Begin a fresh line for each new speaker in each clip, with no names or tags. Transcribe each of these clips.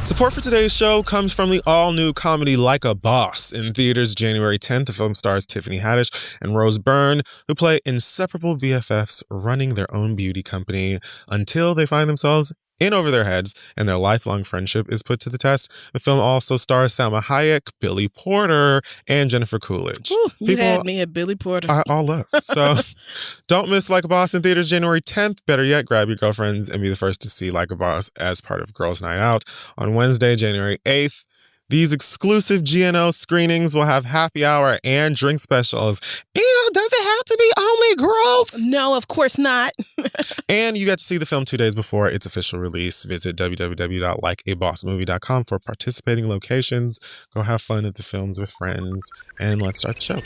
Support for today's show comes from the all-new comedy Like a Boss in theaters January 10th. The film stars Tiffany Haddish and Rose Byrne, who play inseparable BFFs running their own beauty company until they find themselves in over their heads and their lifelong friendship is put to the test. The film also stars Salma Hayek, Billy Porter, and Jennifer Coolidge.
Ooh, you had me at Billy Porter.
I all love. So don't miss Like a Boss in theaters January 10th. Better yet, grab your girlfriends and be the first to see Like a Boss as part of Girls Night Out on Wednesday, January 8th. These exclusive GNO screenings will have happy hour and drink specials. Ew, does it have to be only girls?
No, of course not.
And you get to see the film 2 days before its official release. Visit www.likeabossmovie.com for participating locations. Go have fun at the films with friends. And let's start the show.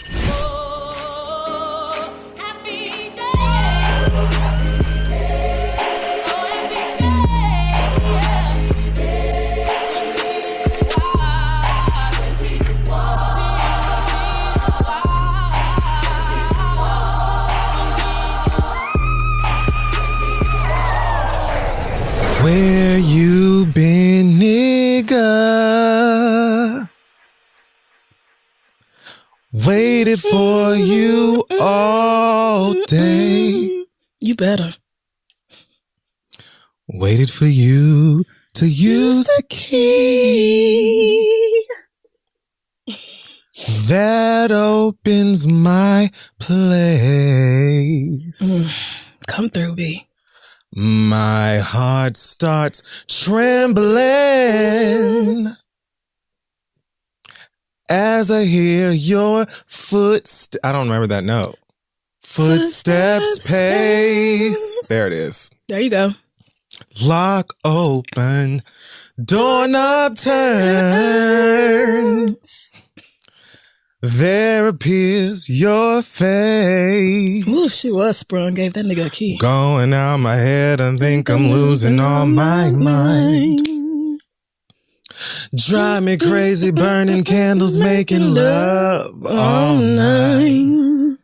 Where you been, nigga? Waited for you all day.
You better.
Waited for you to use the key that opens my place.
Come through, B.
My heart starts trembling as I hear your footsteps. I don't remember that note. Footsteps pace. There it is.
There you go.
Lock open, doorknob turns. There appears your face.
Ooh, she was sprung. Gave that nigga a key.
Going out my head, I think I'm losing all my mind. Drive me crazy, burning candles, making love all night.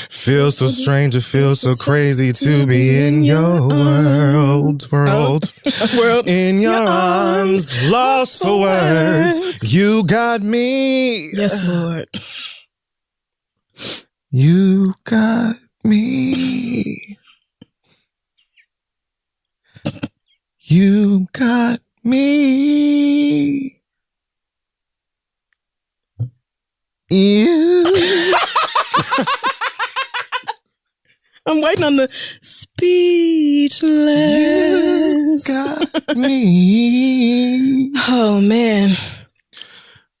Feel so strange, it feels so crazy to be in your world. In your arms, lost for words. You got me.
Yes, Lord.
You got me. You got me. You.
I'm waiting on the speechless.
You got me.
Oh, man.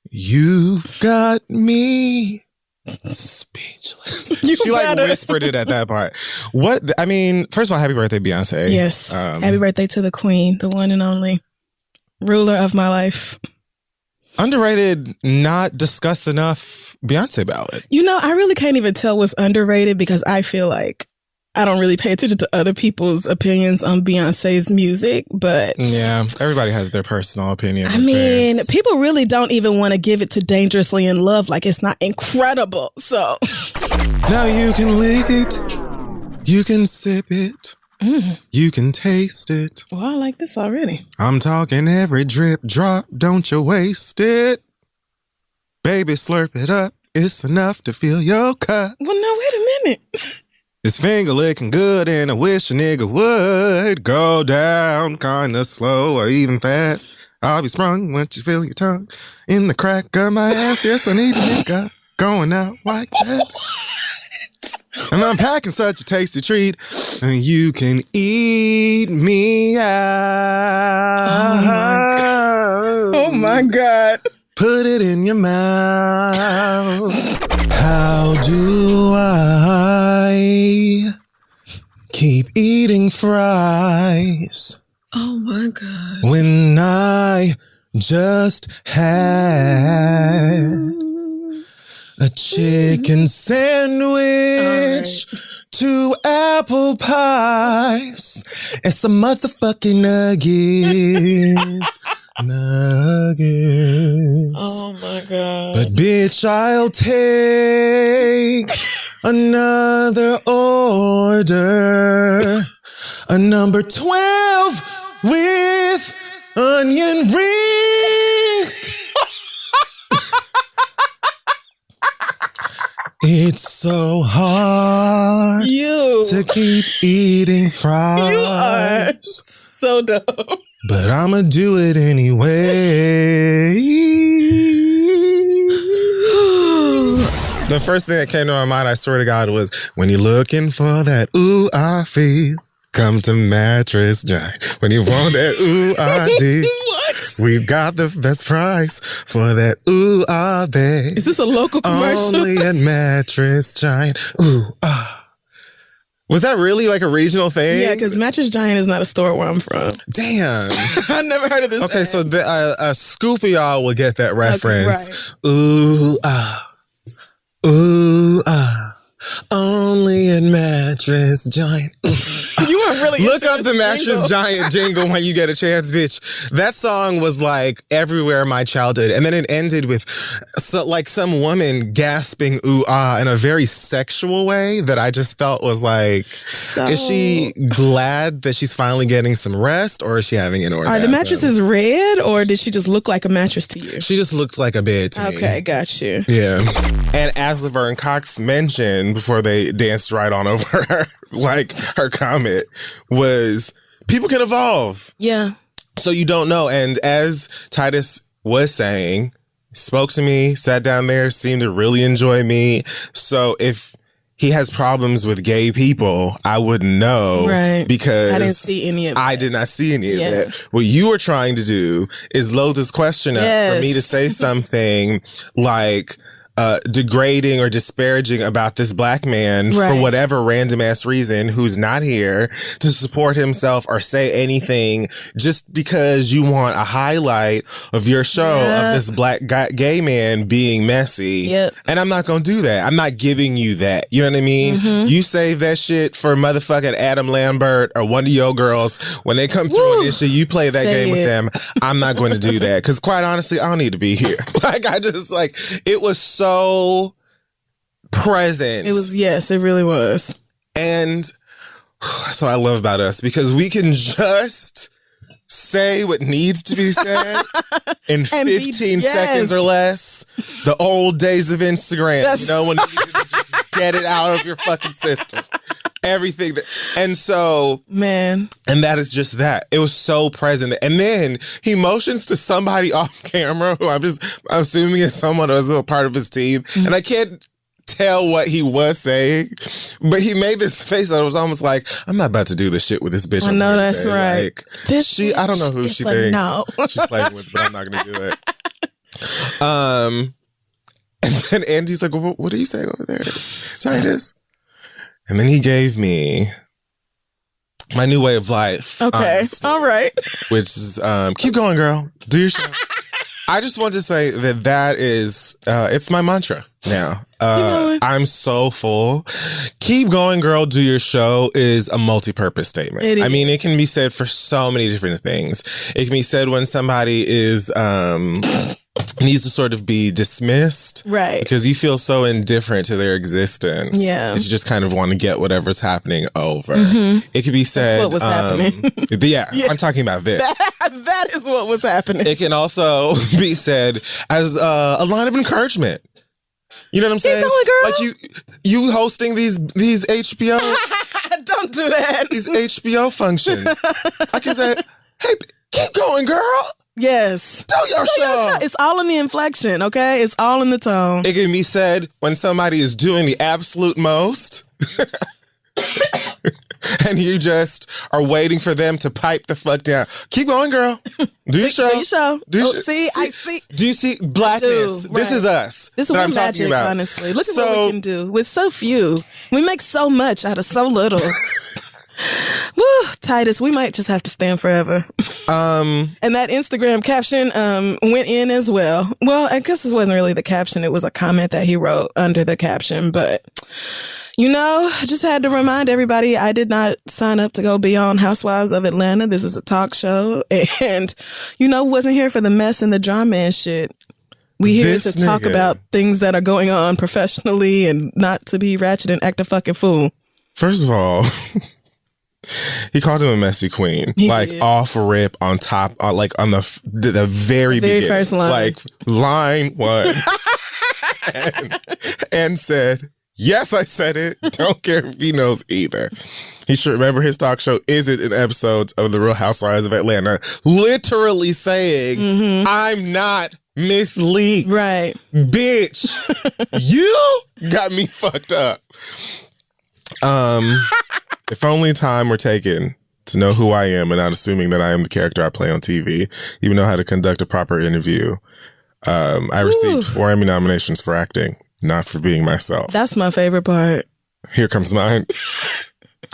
You've got me speechless. She like whispered it at that part. What? I mean, first of all, happy birthday, Beyonce.
Yes. Happy birthday to the queen, the one and only ruler of my life.
Underrated, not discussed enough Beyonce ballad.
You know, I really can't even tell what's underrated because I feel like I don't really pay attention to other people's opinions on Beyonce's music, but
yeah, everybody has their personal opinion.
I mean, people really don't even want to give it to Dangerously in Love like it's not incredible. So
now you can lick it, you can sip it, you can taste it.
Well, I like this already.
I'm talking every drip drop, don't you waste it. Baby, slurp it up, it's enough to fill your cup.
Well, no, wait a minute.
His finger licking good and I wish a nigga would go down kinda slow or even fast. I'll be sprung once you feel your tongue in the crack of my ass. Yes, I need a nigga going out like that. And I'm packing such a tasty treat and you can eat me out.
Oh my God.
Put it in your mouth. How do I keep eating fries?
Oh my God.
When I just had a chicken sandwich, 2 apple pies, and some motherfucking nuggets.
Oh my God.
But bitch, I'll take another order. A number 12 with onion rings. It's so hard to keep eating fries.
You are so dumb.
But I'ma do it anyway. The first thing that came to my mind, I swear to God, was when you're looking for that ooh, I feel, come to Mattress Giant. When you want that ooh, I did.
What?
We've got the best price for that ooh, I bed.
Is this a local commercial?
Only at Mattress Giant. Ooh, ah. Was that really like a regional thing?
Yeah, because Mattress Giant is not a store where I'm from.
Damn.
I never heard of this.
Okay,
ad.
so a scoop of y'all will get that reference.
Okay, right.
Ooh, ah. Ooh, ah. Only at Mattress Giant.
You were really
Look
into
up
this
the Mattress
jingle.
Giant jingle when you get a chance, bitch. That song was like everywhere in my childhood. And then it ended with like some woman gasping ooh ah in a very sexual way that I just felt was like, is she glad that she's finally getting some rest, or is she having an orgasm?
Are the mattresses red, or did she just look like a mattress to you?
She just looked like a bed to me.
Okay, got you.
Yeah. And as Laverne Cox mentioned before they danced right on over her, like her comment was, people can evolve.
Yeah.
So you don't know. And as Titus was saying, spoke to me, sat down there, seemed to really enjoy me. So if he has problems with gay people, I wouldn't know.
Right.
Because
I didn't see any of that.
I did not see any of that. What you were trying to do is load this question up for me to say something like degrading or disparaging about this black man for whatever random ass reason who's not here to support himself or say anything just because you want a highlight of your show of this black gay man being messy.
Yep.
And I'm not going to do that. I'm not giving you that. You know what I mean? Mm-hmm. You save that shit for motherfucking Adam Lambert or one of your girls. When they come through on this shit, you play that game with them. I'm not going to do that. Because quite honestly, I don't need to be here. Like, I just like, it was so present.
It was, yes, it really was.
And that's what I love about us, because we can just say what needs to be said in 15 seconds or less. The old days of Instagram, you know, when you just get it out of your fucking system. Everything and so, man, and that is just that. It was so present. And then he motions to somebody off camera who I'm assuming is someone who was a part of his team. Mm-hmm. And I can't tell what he was saying, but he made this face that was almost like, I'm not about to do this shit with this bitch.
I know that's right.
Like, I don't know who she thinks
no.
she's playing with, but I'm not going to do it. And then Andy's like, well, what are you saying over there, Titus? And then he gave me my new way of life.
Okay. Honestly, all right.
Which is, keep going, girl. Do your show. I just want to say that is, it's my mantra now. I'm so full. Keep going, girl. Do your show is a multi-purpose statement. I mean, it can be said for so many different things. It can be said when somebody is, needs to sort of be dismissed. Right. Because you feel so indifferent to their existence. Yeah. You just kind of want to get whatever's happening over. Mm-hmm. It could be said. That's what was happening. Yeah, I'm talking about this.
That is what was happening.
It can also be said as a line of encouragement. You know what I'm saying?
Keep going, girl.
Like you hosting these HBO.
Don't do that.
These HBO functions. I can say, hey, keep going, girl.
Yes.
Do your show.
It's all in the inflection, okay? It's all in the tone.
It can be said when somebody is doing the absolute most and you just are waiting for them to pipe the fuck down. Keep going, girl. Do your show.
Do your show. I see.
Do you see blackness? Right. This is us.
This is what I'm talking about. Honestly. Look at what we can do with so few. We make so much out of so little. Woo, Titus, we might just have to stand forever. And that Instagram caption went in as well. Well, I guess this wasn't really the caption. It was a comment that he wrote under the caption. But, you know, I just had to remind everybody I did not sign up to go be on Housewives of Atlanta. This is a talk show. And, you know, wasn't here for the mess and the drama and shit. We here to talk about things that are going on professionally and not to be ratchet and act a fucking fool.
First of all... He called him a messy queen, off rip on top, like on the very beginning,
first line,
like line one, and said, Yes, I said it. Don't care if he knows either. He should remember his talk show isn't in episodes of The Real Housewives of Atlanta. Literally saying, I'm not Miss Leak.
Right.
Bitch, you got me fucked up. If only time were taken to know who I am and not assuming that I am the character I play on TV, even know how to conduct a proper interview. I received 4 Emmy nominations for acting, not for being myself.
That's my favorite part.
Here comes mine.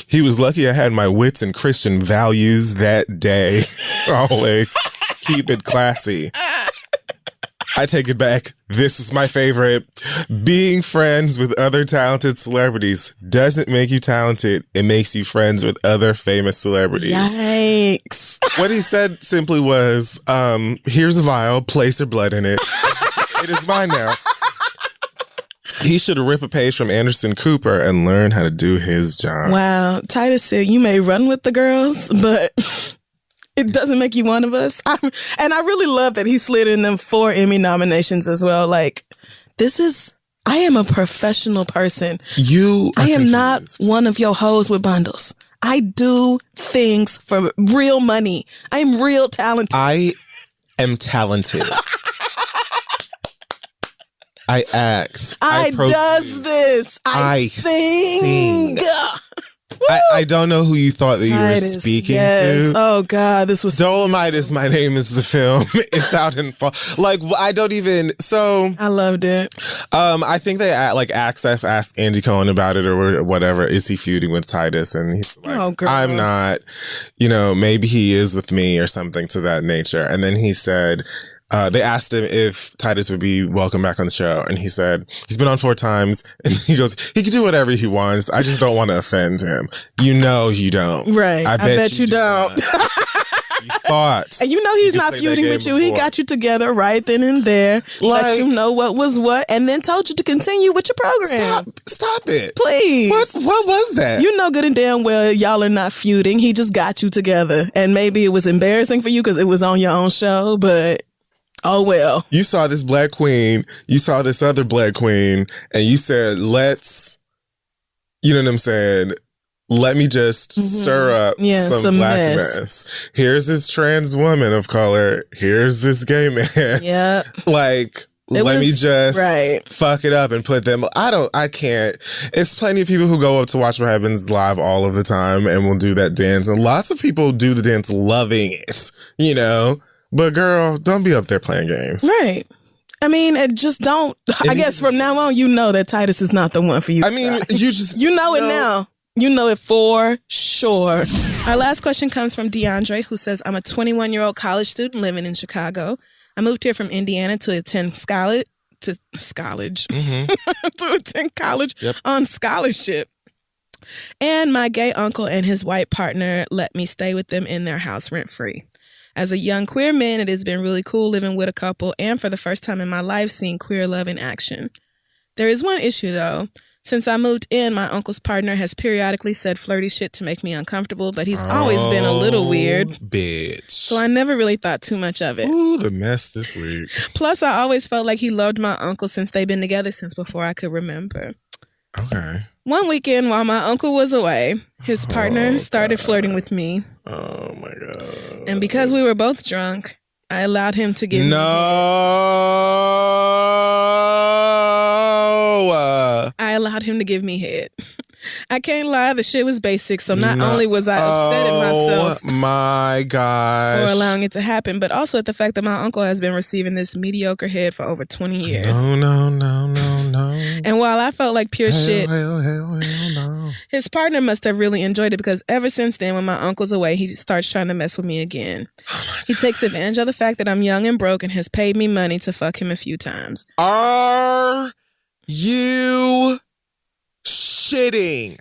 He was lucky I had my wits and Christian values that day. Always keep it classy. I take it back. This is my favorite. Being friends with other talented celebrities doesn't make you talented. It makes you friends with other famous celebrities.
Yikes.
What he said simply was, here's a vial, place your blood in it. It is mine now. He should rip a page from Anderson Cooper and learn how to do his job.
Wow. Titus said, you may run with the girls, but it doesn't make you one of us. And I really love that he slid in them 4 Emmy nominations as well. Like, I am a professional person. I am not one of your hoes with bundles. I do things for real money. I am real talented.
I am talented. I act.
I does this. I sing.
I don't know who you thought that you were speaking to.
Oh, God. This was...
Dolomite is My Name is the film. It's out in fall. Like, I don't even... So...
I loved it.
I think they, Access asked Andy Cohen about it or whatever. Is he feuding with Titus? And he's like,
oh, girl.
I'm not. Maybe he is with me or something to that nature. And then he said... they asked him if Titus would be welcome back on the show. And he said, he's been on 4 times. And he goes, he can do whatever he wants. I just don't want to offend him. You don't.
Right. I bet you don't.
You thought.
And he's not feuding with you. Before. He got you together right then and there. Let you know what was what. And then told you to continue with your program.
Stop it.
Please.
What was that?
You know good and damn well y'all are not feuding. He just got you together. And maybe it was embarrassing for you because it was on your own show. But... oh, well.
You saw this black queen. You saw this other black queen. And you said, you know what I'm saying? Let me just stir up some black mess. Here's this trans woman of color. Here's this gay man.
Yeah.
Let me just fuck it up and put them... I can't. It's plenty of people who go up to Watch What Happens live all of the time and will do that dance. And lots of people do the dance loving it, But girl, don't be up there playing games.
Right. I mean, just don't. I guess from now on, that Titus is not the one for you.
I mean, you just...
it now. You know it for sure. Our last question comes from DeAndre, who says, I'm a 21-year-old college student living in Chicago. I moved here from Indiana to attend college. To attend college on scholarship. And my gay uncle and his white partner let me stay with them in their house rent-free. As a young queer man, it has been really cool living with a couple and for the first time in my life seeing queer love in action. There is one issue though. Since I moved in, my uncle's partner has periodically said flirty shit to make me uncomfortable, but he's always been a little weird.
Bitch.
So I never really thought too much of it.
Ooh, the mess this week.
Plus, I always felt like he loved my uncle since they've been together since before I could remember.
Okay.
One weekend while my uncle was away, his partner started flirting with me.
Oh, my God.
And because we were both drunk, I allowed him to give me head. I allowed him to give me head. I can't lie, the shit was basic, so not only was I upset at myself
my gosh.
for allowing it to happen, but also at the fact that my uncle has been receiving this mediocre head for over 20 years.
No.
And while I felt like pure shit,
Hell, no.
his partner must have really enjoyed it because ever since then, when my uncle's away, he starts trying to mess with me again. He takes advantage of the fact that I'm young and broke and has paid me money to fuck him a few times.
Are you shitting?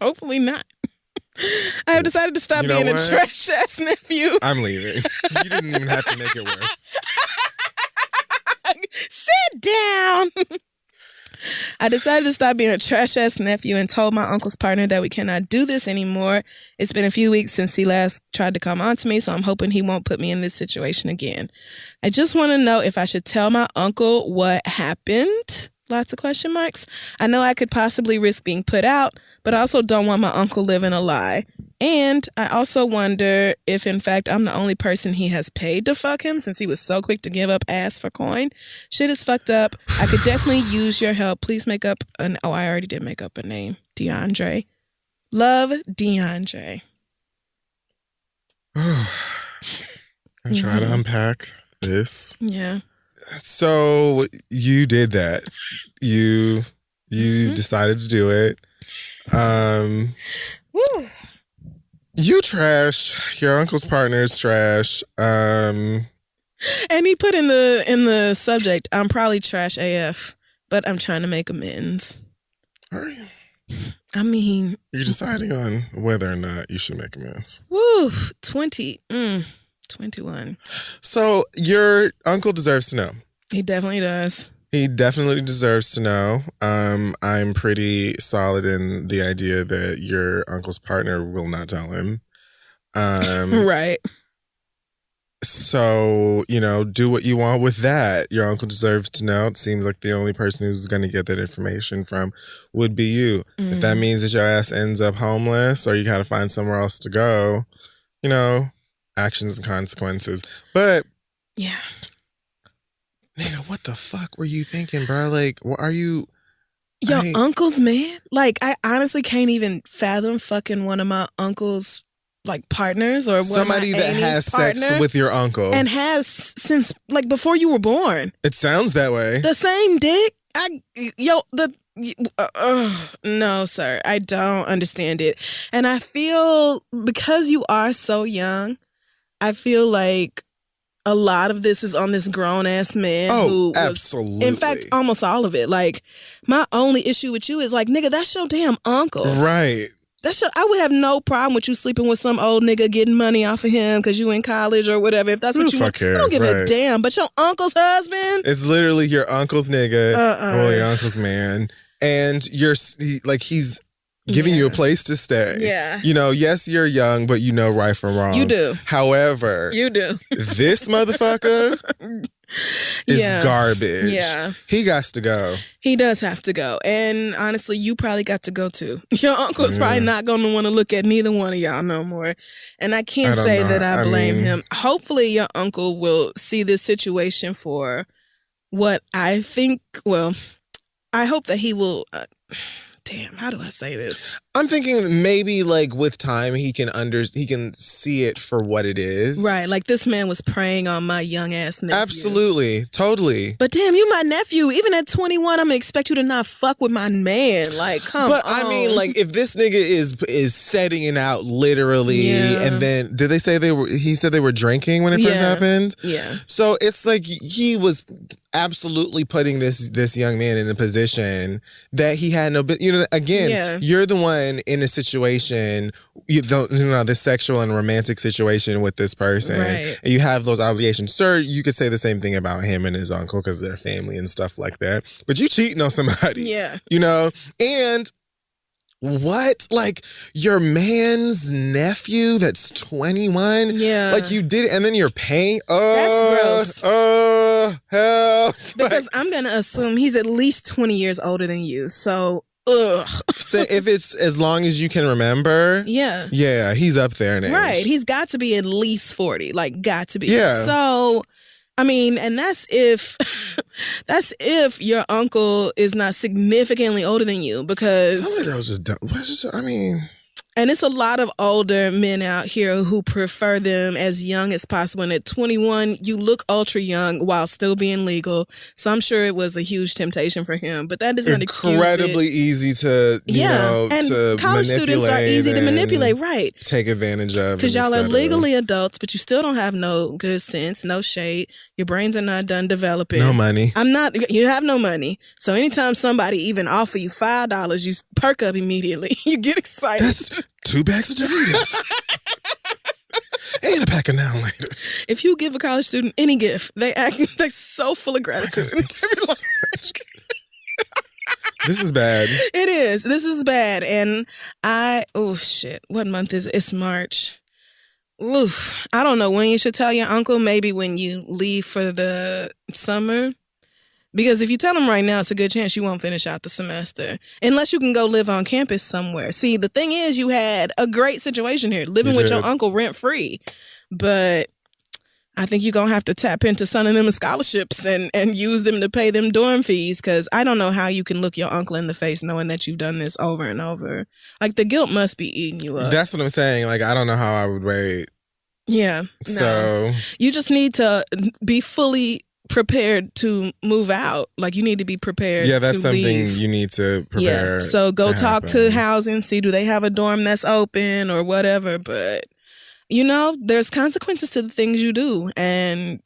Hopefully not. I have decided to stop being a trash ass nephew.
I'm leaving. You didn't even have to make it worse.
Sit down. I decided to stop being a trash ass nephew and told my uncle's partner that we cannot do this anymore. It's been a few weeks since he last tried to come on to me, so I'm hoping he won't put me in this situation again. I just want to know if I should tell my uncle what happened. Lots of question marks. I know I could possibly risk being put out, but I also don't want my uncle living a lie. And I also wonder if, in fact, I'm the only person he has paid to fuck him since he was so quick to give up ass for coin. Shit is fucked up. I could definitely use your help. Please make up an... Oh, I already did make up a name. DeAndre. Love, DeAndre.
I try to unpack this.
Yeah.
So you did that. You decided to do it.
Woo.
You trash. Your uncle's partner is trash.
And he put in the subject, I'm probably trash AF, but I'm trying to make amends.
Are you?
I mean...
You're deciding on whether or not you should make amends.
Woo! 21.
So your uncle deserves to know.
He definitely does.
He definitely deserves to know. I'm pretty solid in the idea that your uncle's partner will not tell him.
Right.
So, do what you want with that. Your uncle deserves to know. It seems like the only person who's going to get that information from would be you. Mm. If that means that your ass ends up homeless or you got to find somewhere else to go, actions and consequences. But,
yeah.
Nina, what the fuck were you thinking, bro? Like, what are you...
Your uncle's man? Like, I honestly can't even fathom fucking one of my uncle's partners or
somebody that has sex with your uncle
and has since before you were born.
It sounds that way.
The same dick. No, sir, I don't understand it. And I feel because you are so young, I feel like a lot of this is on this grown ass man.
Oh, absolutely.
In fact, almost all of it. Like, my only issue with you is nigga, that's your damn uncle,
right?
I would have no problem with you sleeping with some old nigga, getting money off of him because you in college or whatever. If that's what you want, I don't give a damn. But your uncle's husband?
It's literally your uncle's nigga or your uncle's man. And he's giving you a place to stay.
Yeah.
Yes, you're young, but you know right from wrong.
You do.
However,
you do.
This motherfucker is garbage.
Yeah.
He got to go.
He does have to go. And honestly, you probably got to go too. Your uncle's probably not going to want to look at neither one of y'all no more. And I can't say that I blame him. Hopefully your uncle will see this situation for what I think. Well, I hope that he will... damn, how do I say this?
I'm thinking maybe with time he can see it for what it is.
Right, this man was preying on my young ass nephew.
Absolutely, totally.
But damn, you my nephew. Even at 21, I'm gonna expect you to not fuck with my man. Come on.
But I mean, if this nigga is setting it out literally, and then did they say he said they were drinking when it first happened?
Yeah.
So it's he was absolutely putting this young man in a position that he had no... Again, you're the one in a situation, this sexual and romantic situation with this person.
Right.
And you have those obligations. Sir, you could say the same thing about him and his uncle because they're family and stuff like that. But you cheating on somebody.
Yeah.
And... What? Your man's nephew that's 21?
Yeah.
You did it and then you're paying?
That's gross.
Hell.
Because I'm going to assume he's at least 20 years older than you. So, ugh.
So if it's as long as you can remember.
Yeah.
Yeah, he's up there in age.
Right. He's got to be at least 40. Got to be.
Yeah.
So... I mean, and that's if your uncle is not significantly older than you, because
some of the girls just don't.
And it's a lot of older men out here who prefer them as young as possible. And at 21, you look ultra young while still being legal. So I'm sure it was a huge temptation for him. But that does not excuse it.
Incredibly easy to,
and
to
college students are easy to manipulate, right?
Take advantage of.
Because y'all are legally adults, but you still don't have no good sense, no shade. Your brains are not done developing.
No money.
You have no money. So anytime somebody even offer you $5, you perk up immediately. You get excited.
That's 2 bags of Doritos. And a pack of Now Later.
If you give a college student any gift, they're so full of gratitude.
This is bad.
It is. This is bad. And oh shit, what month is it? It's March. Oof. I don't know when you should tell your uncle. Maybe when you leave for the summer. Because if you tell him right now, it's a good chance you won't finish out the semester. Unless you can go live on campus somewhere. See, the thing is, you had a great situation here, living with your uncle rent-free. But I think you're going to have to tap into some of them scholarships and use them to pay them dorm fees, because I don't know how you can look your uncle in the face knowing that you've done this over and over. Like, the guilt must be eating you up.
That's what I'm saying. Like, I don't know how I would wait.
Yeah.
So.
No. You just need to be fully prepared to move out. Like, you need to be prepared to leave.
Yeah, that's something you need to prepare.
Yeah. So go talk to housing, see do they have a dorm that's open or whatever. But, you know, there's consequences to the things you do. And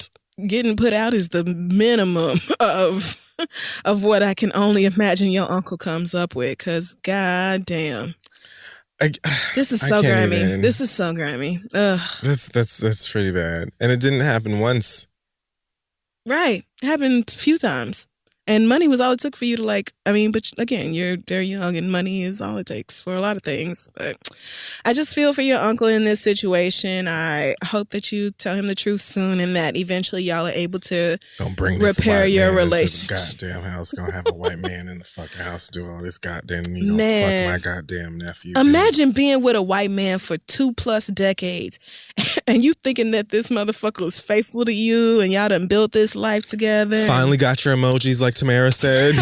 getting put out is the minimum of what I can only imagine your uncle comes up with. Because, goddamn. This is so grimy. This is so grimy. Ugh.
That's pretty bad. And it didn't happen once.
Right. It happened a few times. And money was all it took for you to but again, you're very young and money is all it takes for a lot of things. But I just feel for your uncle in this situation. I hope that you tell him the truth soon and that eventually y'all are able to repair your relationship.
Goddamn house gonna have a white man in the fucking house do all this goddamn, fuck my goddamn nephew.
Imagine being with a white man for 2+ decades and you thinking that this motherfucker is faithful to you and y'all done built this life together.
Finally got your emojis like Tamara said.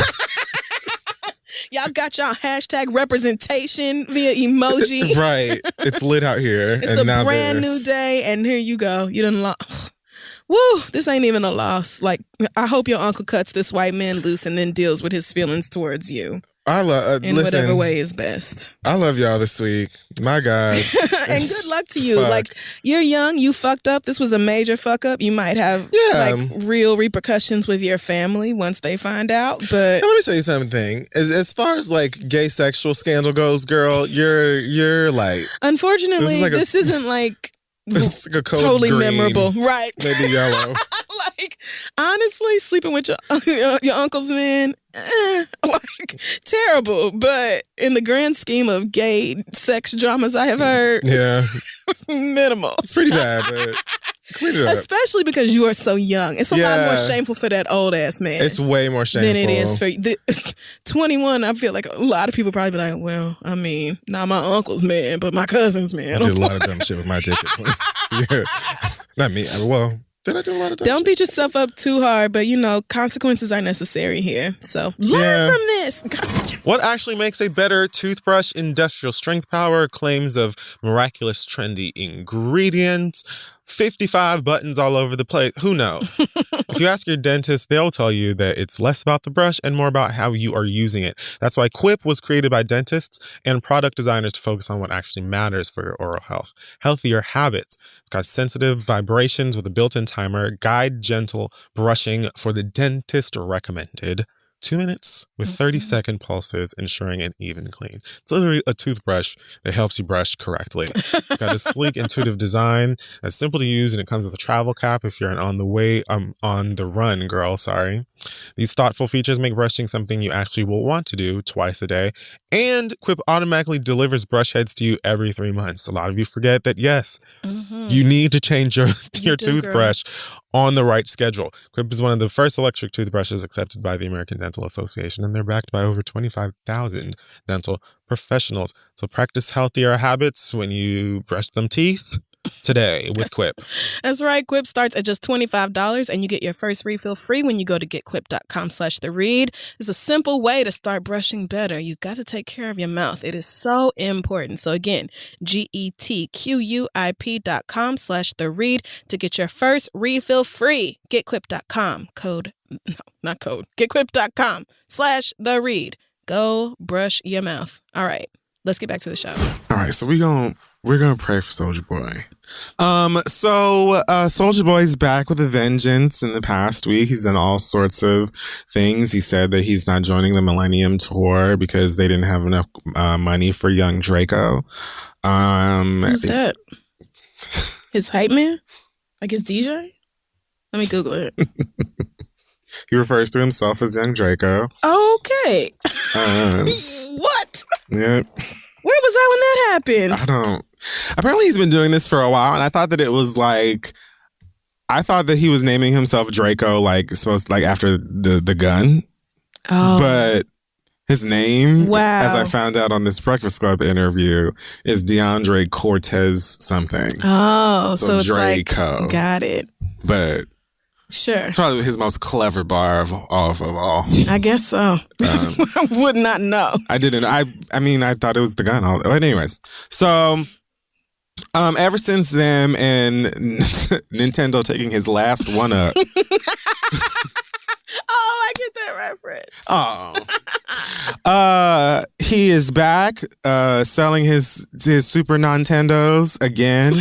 Y'all got y'all hashtag representation via emoji.
Right. It's lit out here.
It's a brand new day and here you go. You done lost. Woo, this ain't even a loss. Like, I hope your uncle cuts this white man loose and then deals with his feelings towards you. In whatever way is best.
I love y'all this week. My God.
And good luck to you. Fuck. Like, you're young, you fucked up. This was a major fuck up. You might have real repercussions with your family once they find out. But
let me tell you something. As far as like gay sexual scandal goes, girl, you're like,
unfortunately, this isn't like
this is like a code
totally
green,
memorable, right?
Maybe yellow.
Like, honestly, sleeping with your uncle's man, like, terrible. But in the grand scheme of gay sex dramas I have heard, minimal.
It's pretty bad, but clean it up.
Especially because you are so young. It's a lot more shameful for that old ass man.
It's way more shameful
than it is for you. 21. I feel like a lot of people probably be like, well, I mean, not my uncle's man, but my cousin's man.
I did a lot of dumb shit with my dick at 20. Yeah. Not me. Well, did I do a lot of dumb shit?
Don't beat yourself up too hard, but consequences are necessary here. So learn from this.
What actually makes a better toothbrush? Industrial strength power, claims of miraculous trendy ingredients, 55 buttons all over the place. Who knows? If you ask your dentist, they'll tell you that it's less about the brush and more about how you are using it. That's why Quip was created by dentists and product designers to focus on what actually matters for your oral health. Healthier habits. It's got sensitive vibrations with a built-in timer, guide gentle brushing for the dentist recommended 2 minutes with 30-second pulses, ensuring an even clean. It's literally a toothbrush that helps you brush correctly. It's got a sleek, intuitive design that's simple to use, and it comes with a travel cap if you're on the run, girl, sorry. These thoughtful features make brushing something you actually will want to do twice a day, and Quip automatically delivers brush heads to you every 3 months. A lot of you forget that, yes, you need to change your toothbrush on the right schedule. Quip is one of the first electric toothbrushes accepted by the American Dental Association, and they're backed by over 25,000 dental professionals. So practice healthier habits when you brush them teeth today with Quip.
That's right. Quip starts at just $25 and you get your first refill free when you go to getquip.com/theread. It's a simple way to start brushing better. You got to take care of your mouth. It is so important. So again, getquip.com/theread to get your first refill free. Getquip.com. Getquip.com/theread. Go brush your mouth. All right. Let's get back to the show.
All right. So we're gonna pray for Soulja Boy. Soulja Boy's back with a vengeance. In the past week, he's done all sorts of things. He said that he's not joining the Millennium Tour because they didn't have enough money for young Draco.
Who's that? His hype man? Like his DJ? Let me Google it.
He refers to himself as young Draco.
Okay. What?
Yeah.
Where was I when that happened?
I don't. Apparently he's been doing this for a while, and I thought that it was like, I thought that he was naming himself Draco, like supposed like after the gun. Oh. But his name, as I found out on this Breakfast Club interview, is DeAndre Cortez something.
Oh, so it's
Draco.
Like, got it.
But
sure,
probably his most clever bar of all.
I guess so. I would not know.
I didn't. I mean, I thought it was the gun. But anyways, so ever since then, and Nintendo taking his last one up.
Oh, I get that reference.
Oh. He is back selling his Super Nintendos again.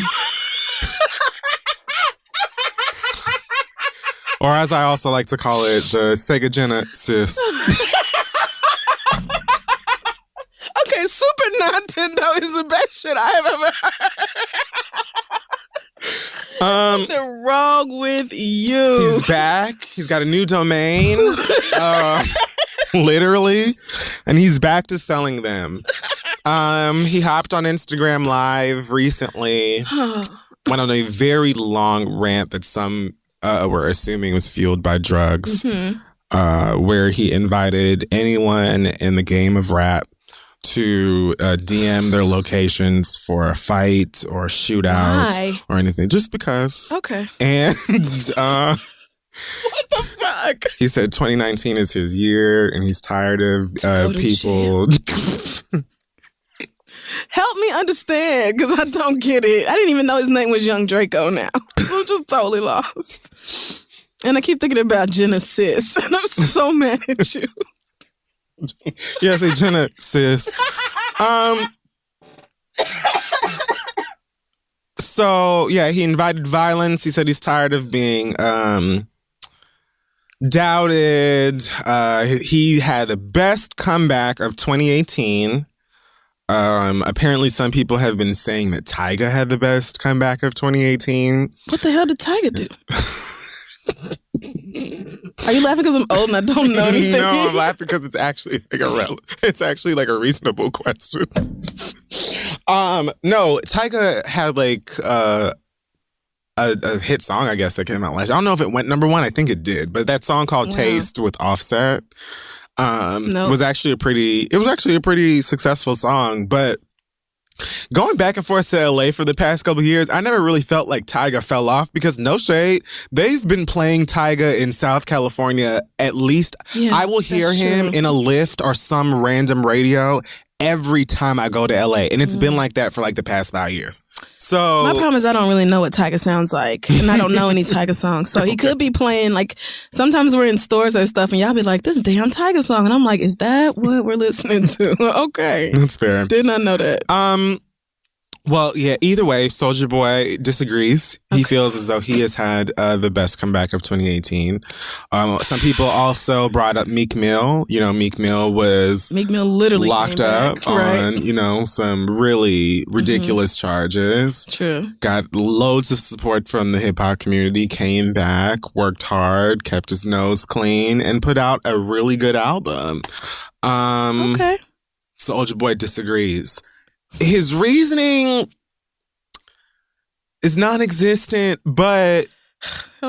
Or as I also like to call it, the Sega Genesis.
Okay, Super Nintendo is the best shit I have ever heard. What's wrong with you?
He's back. He's got a new domain. Literally. And he's back to selling them. He hopped on Instagram Live recently. Went on a very long rant that some were assuming was fueled by drugs. Mm-hmm. Where he invited anyone in the game of rap to DM their locations for a fight or a shootout or anything, just because.
Okay.
And
what the fuck?
He said 2019 is his year, and he's tired of people.
Help me understand, because I don't get it. I didn't even know his name was Young Draco now. I'm just totally lost. And I keep thinking about Genesis, and I'm so mad at you.
Yeah, I say Genesis. So, yeah, he invited violence. He said he's tired of being doubted. He had the best comeback of 2018. Apparently, some people have been saying that Tyga had the best comeback of 2018.
What the hell did Tyga do? Are you laughing because I'm old and I don't know anything?
No, I'm laughing because it's actually like a reasonable question. No, Tyga had like a hit song, I guess, that came out last year. I don't know if it went number one. I think it did, but that song called "Taste" with Offset was actually a pretty successful song. But going back and forth to LA for the past couple of years, I never really felt like Tyga fell off, because no shade, they've been playing Tyga in South California at least. Yeah, I will hear him in a Lyft or some random radio every time I go to LA. And it's been like that for like the past 5 years. So
my problem is I don't really know what Tyga sounds like, and I don't know any Tyga songs. So he could be playing, like, sometimes we're in stores or stuff and y'all be like, this damn Tyga song, and I'm like, is that what we're listening to? Okay,
that's fair.
Did not know that.
Well, yeah, either way, Soulja Boy disagrees. He feels as though he has had the best comeback of 2018. Some people also brought up Meek Mill. You know, Meek Mill literally locked up on, some really ridiculous charges.
True.
Got loads of support from the hip hop community, came back, worked hard, kept his nose clean, and put out a really good album.
Okay.
Soulja Boy disagrees. His reasoning is non-existent, but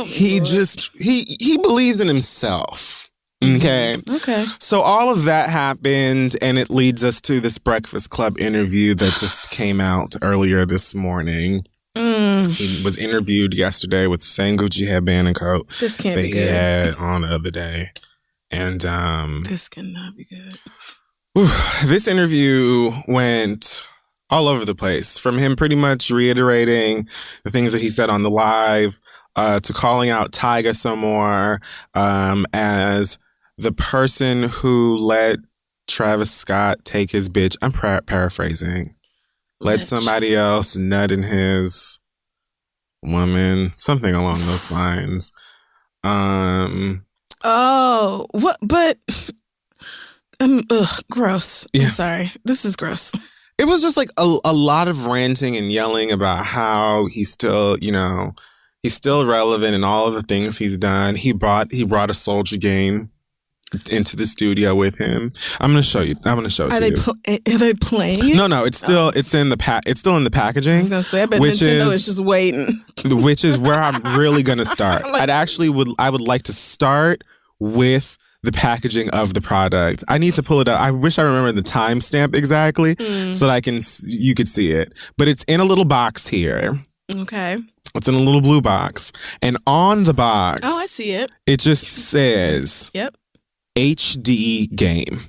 he believes in himself. Okay.
Okay.
So all of that happened, and it leads us to this Breakfast Club interview that just came out earlier this morning. He was interviewed yesterday with the same Gucci headband and coat
that
he had on the other day. And
this cannot be good.
This interview went all over the place, from him pretty much reiterating the things that he said on the live to calling out Tyga some more as the person who let Travis Scott take his bitch. I'm paraphrasing. Let somebody else nut in his woman, something along those lines.
Oh, what? But gross. Yeah. I'm sorry. This is gross.
It was just like a lot of ranting and yelling about how he's still, he's still relevant in all of the things he's done. He brought a Soulja game into the studio with him. I'm going to show you. I'm going to show it to you.
Are they playing it?
No. It's still it's in the it's still in the packaging. I
was going to say, I bet Nintendo is just waiting.
Which is where I'm really going to start. I would like to start with the packaging of the product. I need to pull it up. I wish I remember the timestamp exactly so that you could see it. But it's in a little box here.
Okay.
It's in a little blue box. And on the box,
I see it.
It just says HD game.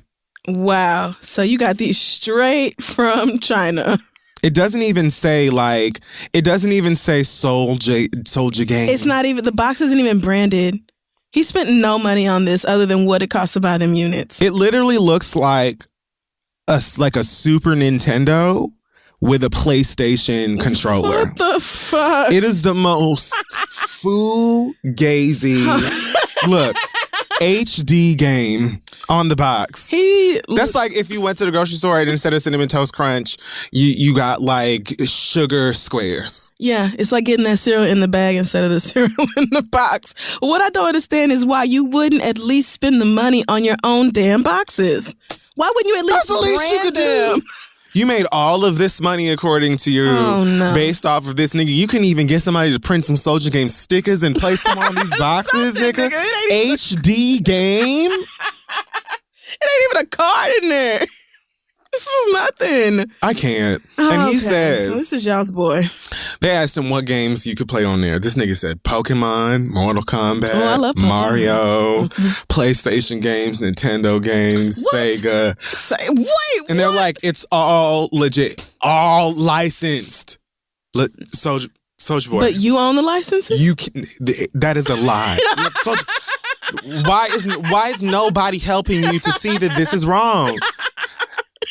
Wow. So you got these straight from China.
It doesn't even say Soulja game.
It's not even, the box isn't even branded. He spent no money on this other than what it cost to buy them units.
It literally looks like a Super Nintendo with a PlayStation controller.
What the fuck?
It is the most fugazi look. HD game on the box. That's like if you went to the grocery store and instead of Cinnamon Toast Crunch, you got like sugar squares.
Yeah, it's like getting that cereal in the bag instead of the cereal in the box. What I don't understand is why you wouldn't at least spend the money on your own damn boxes. Why wouldn't you at least brand them?
You made all of this money according to you based off of this, nigga. You can even get somebody to print some Soulja Game stickers and place them on these boxes, nigga. HD game?
It ain't even a card in there. This is nothing.
I can't. And he says...
Well, this is y'all's boy.
They asked him what games you could play on there. This nigga said Pokemon, Mortal Kombat,
I love Pokemon.
Mario, PlayStation games, Nintendo games, Sega.
Wait,
and they're like, it's all legit. All licensed. Soulja Boy.
But you own the licenses?
That is a lie. Why is nobody helping you to see that this is wrong?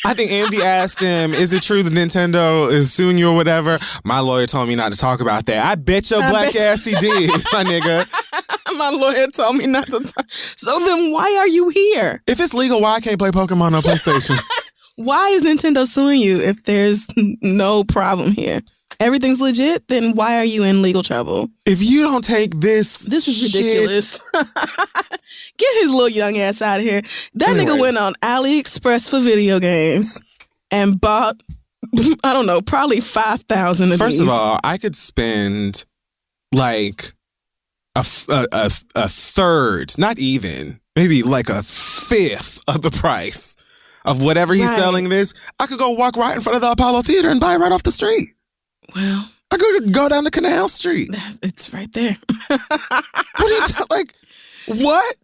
I think Envy asked him, is it true that Nintendo is suing you or whatever? My lawyer told me not to talk about that. I bet your black ass he did, my nigga.
My lawyer told me not to talk. So then why are you here?
If it's legal, why I can't play Pokemon on PlayStation?
Why is Nintendo suing you if there's no problem here? Everything's legit, then why are you in legal trouble?
If you don't take this
is ridiculous. Get his little young ass out of here. That nigga went on AliExpress for video games and bought, I don't know, probably 5,000 of these.
First of all, I could spend like a third, not even, maybe like a fifth of the price of whatever he's selling this. I could go walk right in front of the Apollo Theater and buy it right off the street.
Well,
I could go down to Canal Street.
It's right there.
What are you like? What?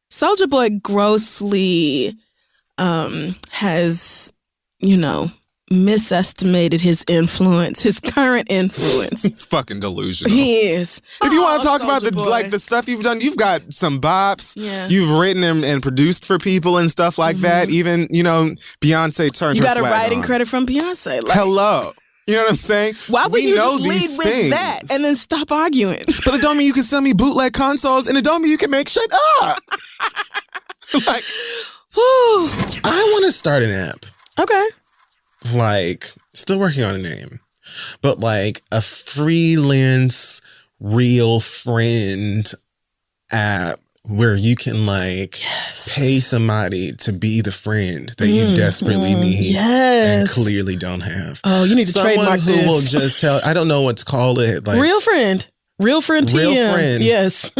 Soulja Boy grossly has, misestimated his influence, his current influence.
It's fucking delusional.
He is.
If you want to talk about the stuff you've done, you've got some bops.
Yeah.
You've written and produced for people and stuff like that. Even, Beyonce turned her swag on.
You got a writing credit from Beyonce.
Hello. You know what I'm saying?
Why would you just lead with that and then stop arguing?
But it don't mean you can sell me bootleg consoles, and it don't mean you can make shit up. Like, I want to start an app.
Okay.
Like, still working on a name, but like a freelance real friend app where you can pay somebody to be the friend that you desperately need and clearly don't have.
Oh, you need to trademark this.
Someone who will just tell, I don't know what to call it. Like
real friend TM.
Real friend.
Yes.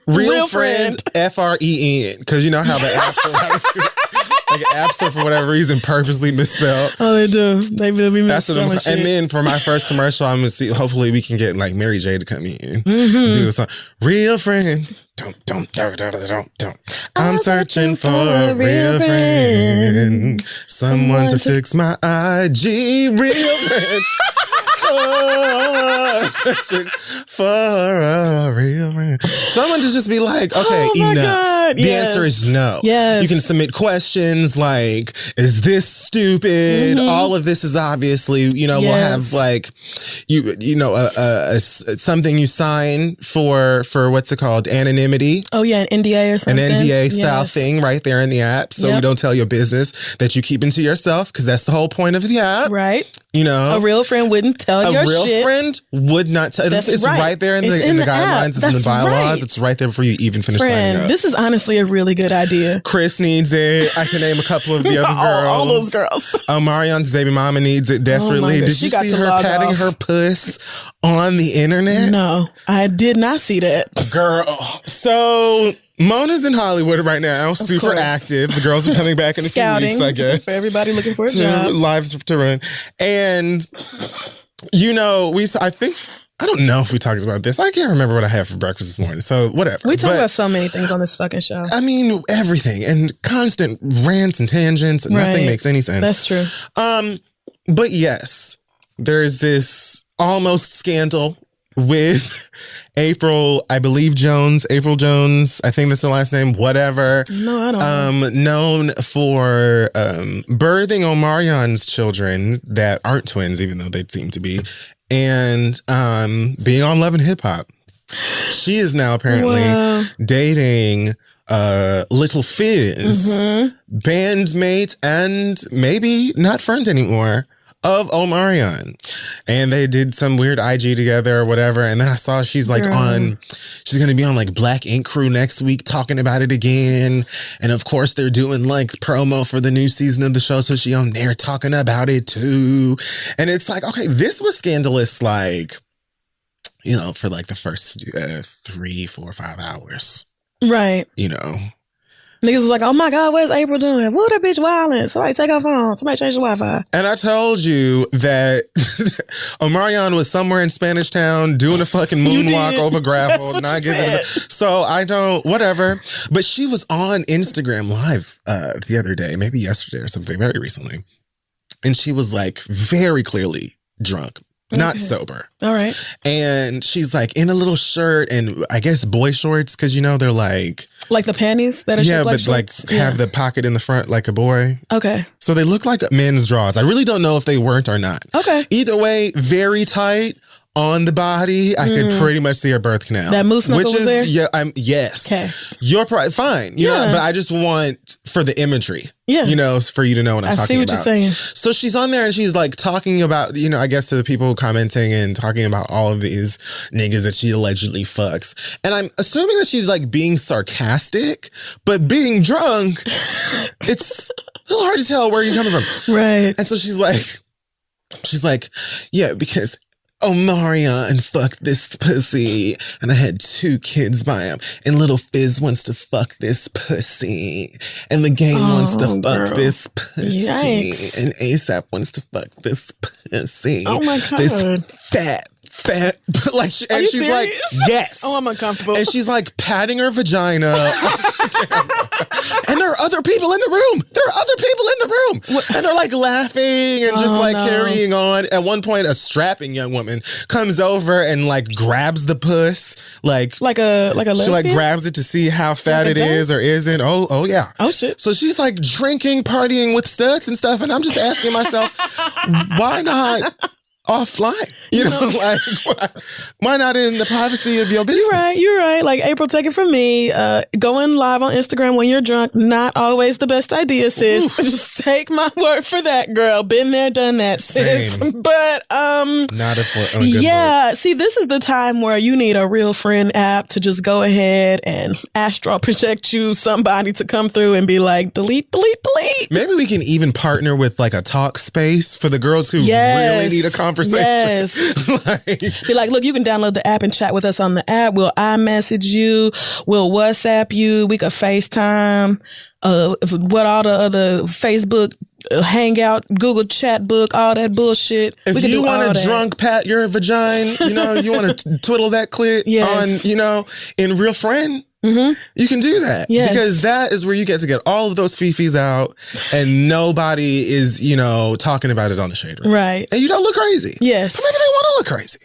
Real friend FREN. Because you know how the apps are apps are for whatever reason purposely misspelled.
Oh, they do. They will be misspelling shit.
And then for my first commercial, I'm gonna see. Hopefully, we can get Mary J to come in and do the song. Real friend. Don't. I'm searching for a real friend. Someone to fix my IG. Real friend. Oh, searching for a real friend. Someone to just be like, okay, enough.
God,
the answer is no.
Yes.
You can submit questions like, is this stupid? All of this is obviously, we'll have something you sign for what's it called? Anonymity.
Oh yeah, an NDA or something.
An NDA style thing right there in the app. So we don't tell your business that you keep into yourself because that's the whole point of the app.
Right.
You know,
a real friend wouldn't tell your shit.
A real friend would not tell. It's right there in the guidelines. It's in the bylaws. Right. It's right there before you even finish signing up.
This is honestly a really good idea.
Chris needs it. I can name a couple of the other girls.
All those girls.
Marion's baby mama needs it desperately. Did you see her patting her puss on the internet?
No, I did not see that.
Girl. So Mona's in Hollywood right now, super active. The girls are coming back in a few weeks, I guess.
For everybody looking for a job.
Lives to run. And, you know, I don't know if we talked about this. I can't remember what I had for breakfast this morning. So whatever.
We talk about so many things on this fucking show.
I mean, everything. And constant rants and tangents. And nothing makes any sense.
That's true.
But yes, there's this almost scandal with April Jones, I think that's her last name, whatever.
No, I don't know.
Known for birthing Omarion's children that aren't twins, even though they seem to be, and being on Love and Hip Hop. She is now apparently dating Little Fizz, bandmate and maybe not friend anymore of Omarion. And they did some weird IG together or whatever. And then I saw she's like she's going to be on like Black Ink Crew next week talking about it again. And of course they're doing like promo for the new season of the show. So she on there talking about it too. And it's like, okay, this was scandalous, like, you know, for like the first 3, 4, 5 hours.
Right.
You know.
Niggas was like, oh my God, what's April doing? Whoa, that bitch wildin'. Somebody take her phone. Somebody change the Wi-Fi.
And I told you that Omarion was somewhere in Spanish Town doing a fucking moonwalk over gravel. Not giving so I don't, whatever. But she was on Instagram Live the other day, maybe yesterday or something, very recently. And she was like very clearly drunk. Not sober.
All right.
And she's like in a little shirt and I guess boy shorts because, you know, they're like
the panties that are shaped like shorts?
Have the pocket in the front like a boy.
Okay.
So they look like men's drawers. I really don't know if they weren't or not.
Okay.
Either way, very tight on the body. I could pretty much see her birth canal.
That moose knuckle was there?
Yeah, yes.
Okay.
You're fine. You know, but I just want for the imagery.
Yeah.
You know, for you to know what I'm talking about.
I see what you're saying.
So she's on there and she's like talking about, you know, I guess to the people commenting and talking about all of these niggas that she allegedly fucks. And I'm assuming that she's like being sarcastic, but being drunk, it's a little hard to tell where you're coming from.
Right.
And so she's like, yeah, because Omarion fucked this pussy and I had 2 kids by him and Little Fizz wants to fuck this pussy and the gang wants to fuck this pussy.
Yikes.
And ASAP wants to fuck this pussy.
Oh my God.
This fat like she's serious? Like, yes.
Oh, I'm uncomfortable.
And she's like patting her vagina. And there are other people in the room. And they're like laughing and just carrying on. At one point, a strapping young woman comes over and like grabs the puss. Like a lesbian? She like grabs it to see how fat it is or isn't. Oh yeah.
Oh shit.
So she's like drinking, partying with studs and stuff. And I'm just asking myself, why not offline? You know, like, why not in the privacy of your business?
You're right. Like, April, take it from me. Going live on Instagram when you're drunk, not always the best idea, sis. Oof. Just take my word for that, girl. Been there, done that, sis.
Same.
But,
not a good look.
See, this is the time where you need a real friend app to just go ahead and astral project you somebody to come through and be like, delete.
Maybe we can even partner with like a talk space for the girls who really need a conversation.
Yes. Be like, look, you can download the app and chat with us on the app. We'll iMessage you. We'll WhatsApp you. We could FaceTime. What all the other Facebook, Hangout, Google Chat Book, all that bullshit.
If you want to drunk pat your vagina, you know, you want to twiddle that clit on, you know, in Real Friend. Mm-hmm. You can do that because that is where you get to get all of those fifis out and nobody is, you know, talking about it on the shade room.
Right.
And you don't look crazy.
Yes.
Or maybe they want to look crazy.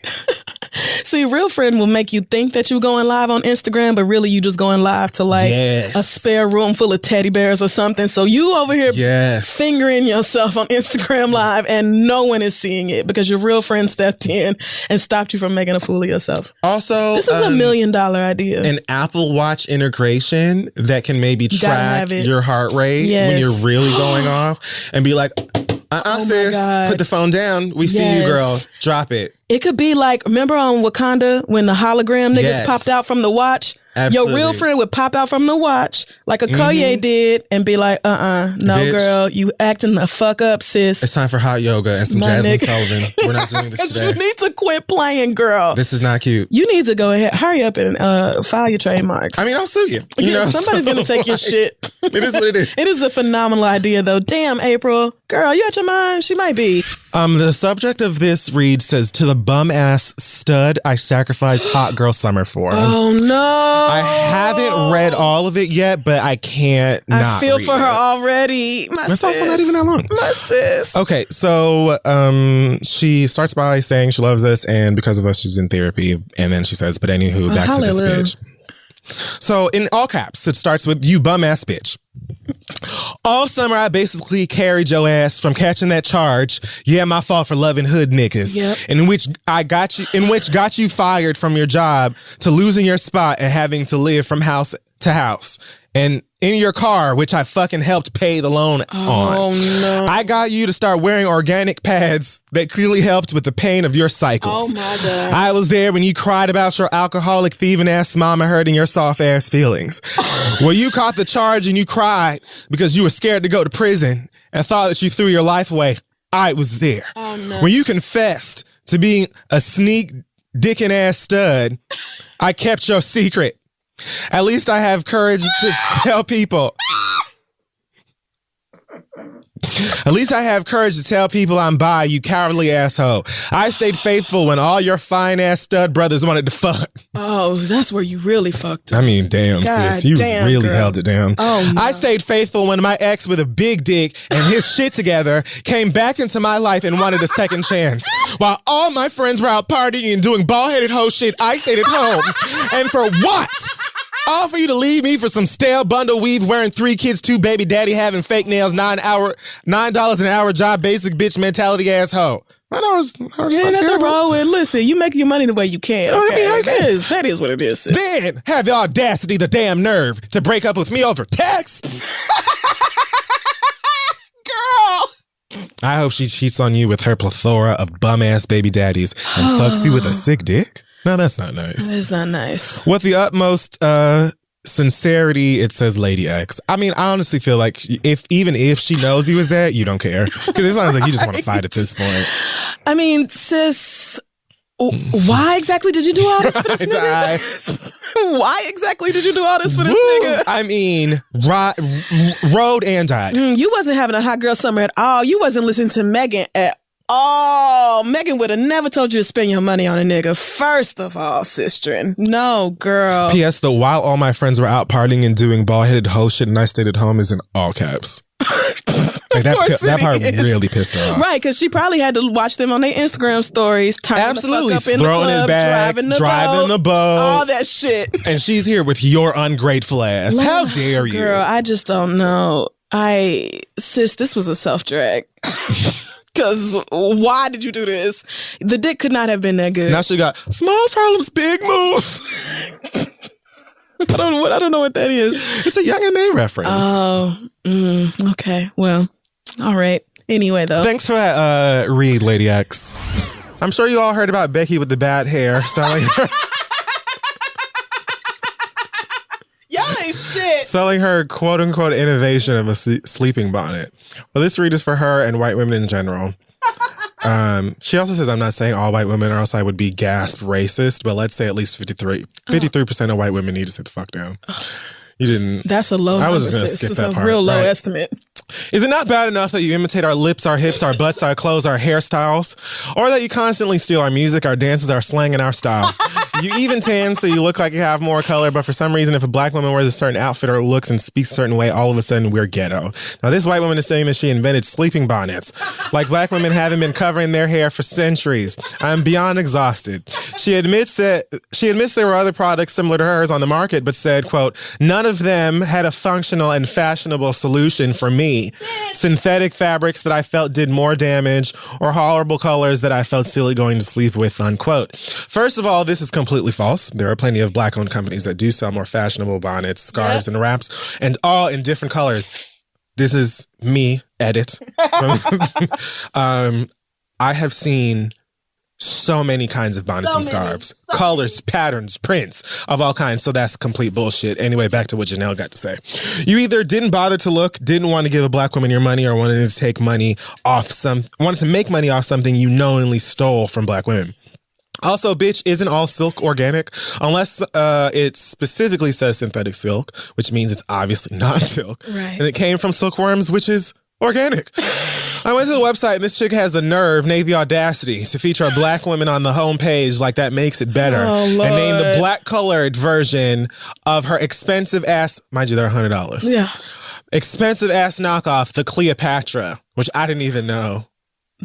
See, Real Friend will make you think that you're going live on Instagram, but really you just going live to like a spare room full of teddy bears or something. So you over here fingering yourself on Instagram Live and no one is seeing it because your real friend stepped in and stopped you from making a fool of yourself.
Also,
this is $1 million idea.
An Apple Watch integration that can maybe track your heart rate when you're really going off and be like,
sis. Put the phone down. We see you, girl. Drop it.
It could be like, remember on Wakanda when the hologram niggas popped out from the watch?
Absolutely.
Your real friend would pop out from the watch like a Koye did and be like, no, bitch. Girl, you acting the fuck up, sis.
It's time for hot yoga and some Jasmine Sullivan. We're not doing this today.
You need to quit playing, girl.
This is not cute.
You need to go ahead, hurry up and file your trademarks.
I mean, I'll sue you. You know,
somebody's going to take your shit.
It is what it is.
It is a phenomenal idea, though. Damn, April. Girl, you out your mind? She might be.
The subject of this read says, to the bum-ass stud I sacrificed hot girl summer for.
Oh, no.
I haven't read all of it yet, but I can't not
I feel for her already.
It's also not even that long.
My sis.
Okay, so she starts by saying she loves us, and because of us, she's in therapy. And then she says, but anywho, back to this bitch. So in all caps, it starts with, you bum-ass bitch. All summer, I basically carried your ass from catching that charge. Yeah, my fault for loving hood niggas.
Yep.
In which got you fired from your job to losing your spot and having to live from house to house. And in your car, which I fucking helped pay the loan on.
Oh, no.
I got you to start wearing organic pads that clearly helped with the pain of your cycles.
Oh, my God.
I was there when you cried about your alcoholic, thieving ass mama hurting your soft ass feelings. Well, you caught the charge and you cried because you were scared to go to prison and thought that you threw your life away. I was there.
Oh, no.
When you confessed to being a sneak dickin' ass stud, I kept your secret. At least I have courage to tell people. At least I have courage to tell people I'm bi, you cowardly asshole. I stayed faithful when all your fine ass stud brothers wanted to fuck.
Oh, that's where you really fucked up.
I mean, damn,
God,
sis. You really
girl.
held it down.
Oh, no.
I stayed faithful when my ex with a big dick and his shit together came back into my life and wanted a second chance. While all my friends were out partying and doing bald-headed hoe shit, I stayed at home. And for what? All for you to leave me for some stale bundle weave wearing 3 kids, 2 baby daddy having fake nails, $9 an hour job, basic bitch mentality asshole.
You ain't nothing wrong with, listen, you make your money the way you can. Okay? That is what it is. Sis.
Then have the audacity, the damn nerve to break up with me over text.
Girl.
I hope she cheats on you with her plethora of bum ass baby daddies and fucks you with a sick dick. No, that's not nice.
That is not nice.
With the utmost sincerity, it says Lady X. I mean, I honestly feel like even if she knows he was that, you don't care. Because it sounds like you just want to fight at this point.
I mean, sis, why exactly did you do all this for this nigga? Why exactly did you do all this for this nigga?
I mean, rode and died.
You wasn't having a hot girl summer at all. You wasn't listening to Megan at all. Megan would have never told you to spend your money on a nigga. First of all, sister. No, girl.
P.S. The while all my friends were out partying and doing bald-headed hoe shit and I stayed at home is in all caps. Like that part really pissed her off.
Right, because she probably had to watch them on their Instagram stories, turning the fuck up in
throwing
the club,
it back, driving the boat,
all that shit.
And she's here with your ungrateful ass. How dare you?
Girl, I just don't know. Sis, this was a self-drag. Because why did you do this? The dick could not have been that good.
Now she got small problems, big moves.
I don't know what that is.
It's a Young M.A. reference.
Oh, okay. Well, all right. Anyway, though.
Thanks for that read, Lady X. I'm sure you all heard about Becky with the bad hair selling selling her quote-unquote innovation of a sleeping bonnet. Well, this read is for her and white women in general. She also says, I'm not saying all white women, or else I would be gasp racist, but let's say at least 53% of white women need to sit the fuck down. You didn't.
That's a low number.
I was just going to skip that part.
It's a real low estimate.
Is it not bad enough that you imitate our lips, our hips, our butts, our clothes, our hairstyles? Or that you constantly steal our music, our dances, our slang, and our style? You even tan so you look like you have more color, but for some reason, if a black woman wears a certain outfit or looks and speaks a certain way, all of a sudden we're ghetto. Now, this white woman is saying that she invented sleeping bonnets. Like black women haven't been covering their hair for centuries. I'm beyond exhausted. She admits there were other products similar to hers on the market, but said, quote, none of them had a functional and fashionable solution for me. Synthetic fabrics that I felt did more damage, or horrible colors that I felt silly going to sleep with, unquote. First of all, this is completely false. There are plenty of black-owned companies that do sell more fashionable bonnets, scarves, and wraps, and all in different colors. this is me, edit. I have seen so many kinds of bonnets and scarves. Colors, patterns, prints of all kinds. So that's complete bullshit. Anyway, back to what Janelle got to say. You either didn't bother to look, didn't want to give a black woman your money, or wanted to make money off something you knowingly stole from black women. Also, bitch, isn't all silk organic? Unless it specifically says synthetic silk, which means it's obviously not silk.
Right.
And it came from silkworms, which is organic. I went to the website and this chick has the nerve, the audacity to feature a black woman on the homepage like that makes it better.
Oh, Lord.
And name the black colored version of her expensive ass, mind you, they're $100.
Yeah.
Expensive ass knockoff, the Cleopatra, which I didn't even know.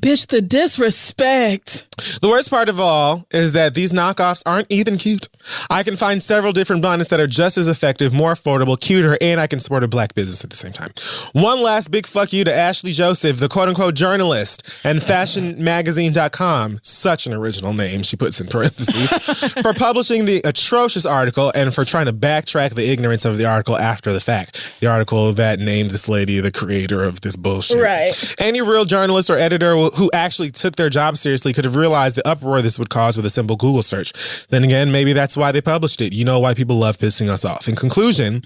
Bitch, the disrespect.
The worst part of all is that these knockoffs aren't even cute. I can find several different bonnets that are just as effective, more affordable, cuter, and I can support a black business at the same time. One last big fuck you to Ashley Joseph, the quote-unquote journalist, and fashionmagazine.com, such an original name, she puts in parentheses, for publishing the atrocious article and for trying to backtrack the ignorance of the article after the fact. The article that named this lady the creator of this bullshit.
Right.
Any real journalist or editor who actually took their job seriously could have realized the uproar this would cause with a simple Google search. Then again, maybe that's why they published it. You know why people love pissing us off. In conclusion,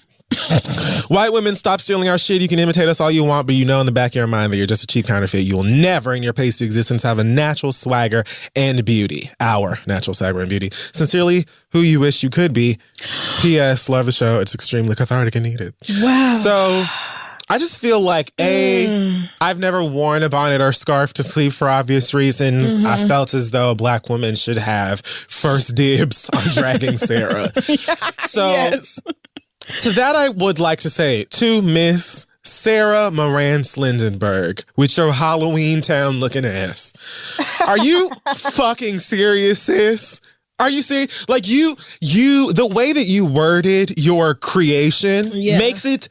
white women, stop stealing our shit. You can imitate us all you want, but you know in the back of your mind that you're just a cheap counterfeit. You will never in your pasty existence have a natural swagger and beauty. Our natural swagger and beauty. Sincerely, who you wish you could be. P.S. Love the show. It's extremely cathartic and needed.
Wow.
So I just feel like, I've never worn a bonnet or scarf to sleep for obvious reasons. Mm-hmm. I felt as though a black woman should have first dibs on dragging Sarah. So
yes.
To that, I would like to say to Miss Sarah Moran Slindenberg with your Halloween Town looking ass. Are you fucking serious, sis? Are you serious? Like you, the way that you worded your creation makes it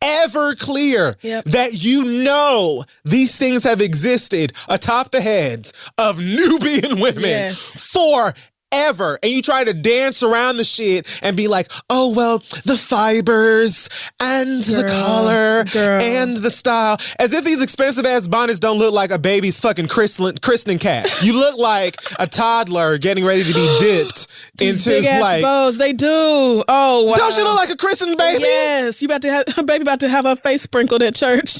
ever clear that you know these things have existed atop the heads of Nubian women forever. And you try to dance around the shit and be like, oh, well, the fibers and the color and the style. As if these expensive ass bonnets don't look like a baby's fucking christening cat. You look like a toddler getting ready to be dipped into
big ass
like
bows. They do. Oh, wow.
Don't you look like a christened baby?
Yes. You about to have baby about to have her face sprinkled at church.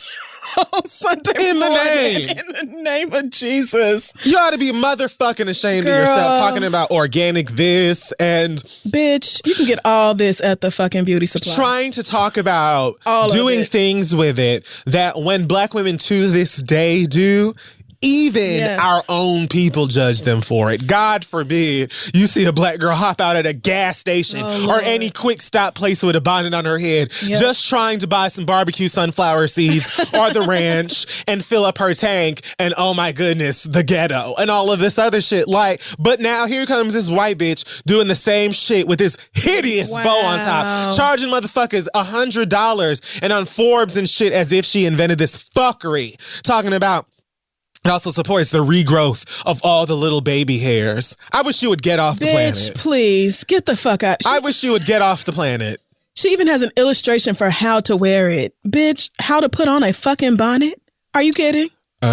Sunday
in the
morning.
name.
In the name of Jesus.
You ought to be motherfucking ashamed of yourself talking about organic this and...
Bitch, you can get all this at the fucking beauty supply.
Trying to talk about doing things with it that when black women to this day do... Even our own people judge them for it. God forbid you see a black girl hop out at a gas station or any quick stop place with a bonnet on her head, just trying to buy some barbecue sunflower seeds or the ranch and fill up her tank and oh my goodness, the ghetto and all of this other shit. Like, but now here comes this white bitch doing the same shit with this hideous bow on top, charging motherfuckers $100 and on Forbes and shit as if she invented this fuckery, talking about it also supports the regrowth of all the little baby hairs. I wish you would get off the planet.
Bitch, please, get the fuck out.
I wish you would get off the planet.
She even has an illustration for how to wear it. Bitch, how to put on a fucking bonnet? Are you kidding?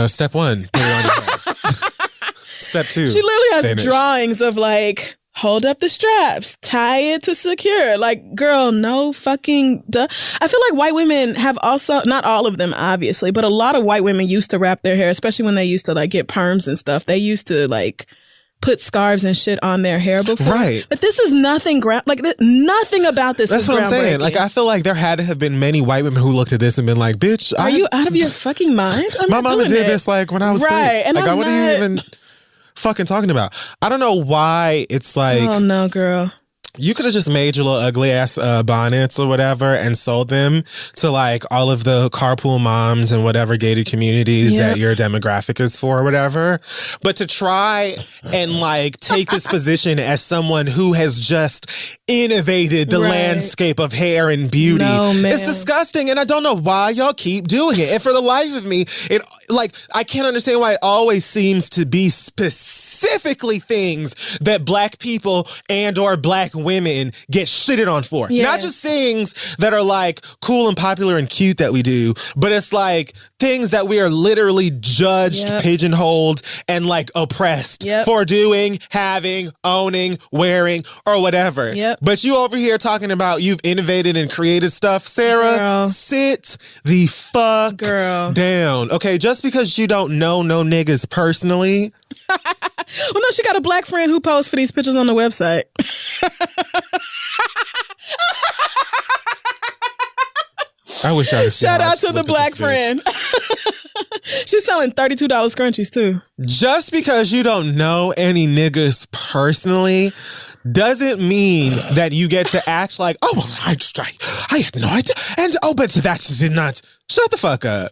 Step 1, put it on your head. Step 2,
she literally has
finish.
Drawings of like, hold up the straps, tie it to secure. Like, girl, no fucking duh. I feel like white women have also, not all of them obviously, but a lot of white women used to wrap their hair, especially when they used to like get perms and stuff. They used to like put scarves and shit on their hair before.
Right.
But this is nothing, nothing about this
That's
is
what I'm saying.
groundbreaking.
Like, I feel like there had to have been many white women who looked at this and been like, bitch.
Are you out of your fucking mind?
My mama did this like when I was
right. And
like, what are you even fucking talking about? I don't know why it's like,
oh no, girl.
You could have just made your little ugly ass bonnets or whatever and sold them to like all of the carpool moms and whatever gated communities that your demographic is for or whatever. But to try and like take this position as someone who has just innovated the landscape of hair and beauty is disgusting. And I don't know why y'all keep doing it. And for the life of me, it like I can't understand why it always seems to be specifically things that black people and or black women get shitted on for.
Yes.
Not just things that are like cool and popular and cute that we do, but it's like things that we are literally judged, pigeonholed, and like oppressed for doing, having, owning, wearing, or whatever. But you over here talking about you've innovated and created stuff, Sarah, sit the fuck down. Okay, just because you don't know no niggas personally.
Well, no, she got a black friend who posts for these pictures on the website.
I wish I could
Shout out to the black friend. She's selling $32 scrunchies too. Just
because you don't know any niggas personally doesn't mean that you get to act like, oh, well, I had no idea. And, but that did not. Shut the fuck up.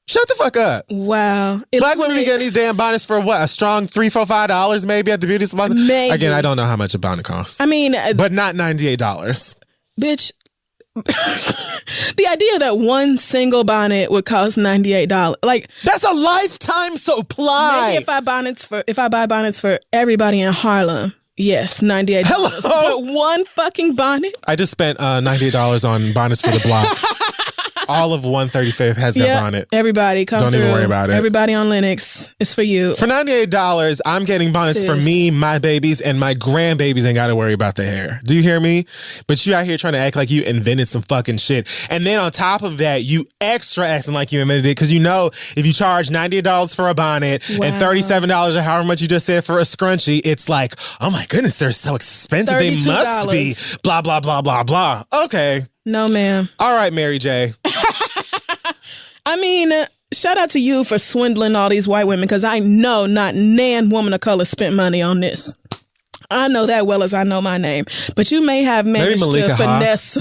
Shut the fuck up.
Wow.
Black women be getting these damn bonnets for what? A strong $3, $4, $5 maybe at the beauty supply?
Maybe.
Again, I don't know how much a bonnet costs.
I mean,
but not $98.
Bitch. The idea that one single bonnet would cost $98, like
that's a lifetime supply.
Maybe if I buy bonnets for everybody in Harlem, yes, $98.
Hello?
But one fucking bonnet?
I just spent $98 on bonnets for the block. All of 135th has that bonnet.
Everybody come
Don't
through.
even worry about it.
Everybody on Linux. It's for you.
For $98, I'm getting bonnets for me, my babies, and my grandbabies ain't got to worry about the hair. Do you hear me? But you out here trying to act like you invented some fucking shit. And then on top of that, you extra acting like you invented it because you know if you charge $98 for a bonnet and $37 or however much you just said for a scrunchie, it's like, oh my goodness, they're so expensive. They must be. Blah, blah, blah, blah, blah. Okay.
No, ma'am.
All right, Mary J.
I mean, shout out to you for swindling all these white women because I know not nan woman of color spent money on this. I know that well as I know my name. But you may have managed to finesse.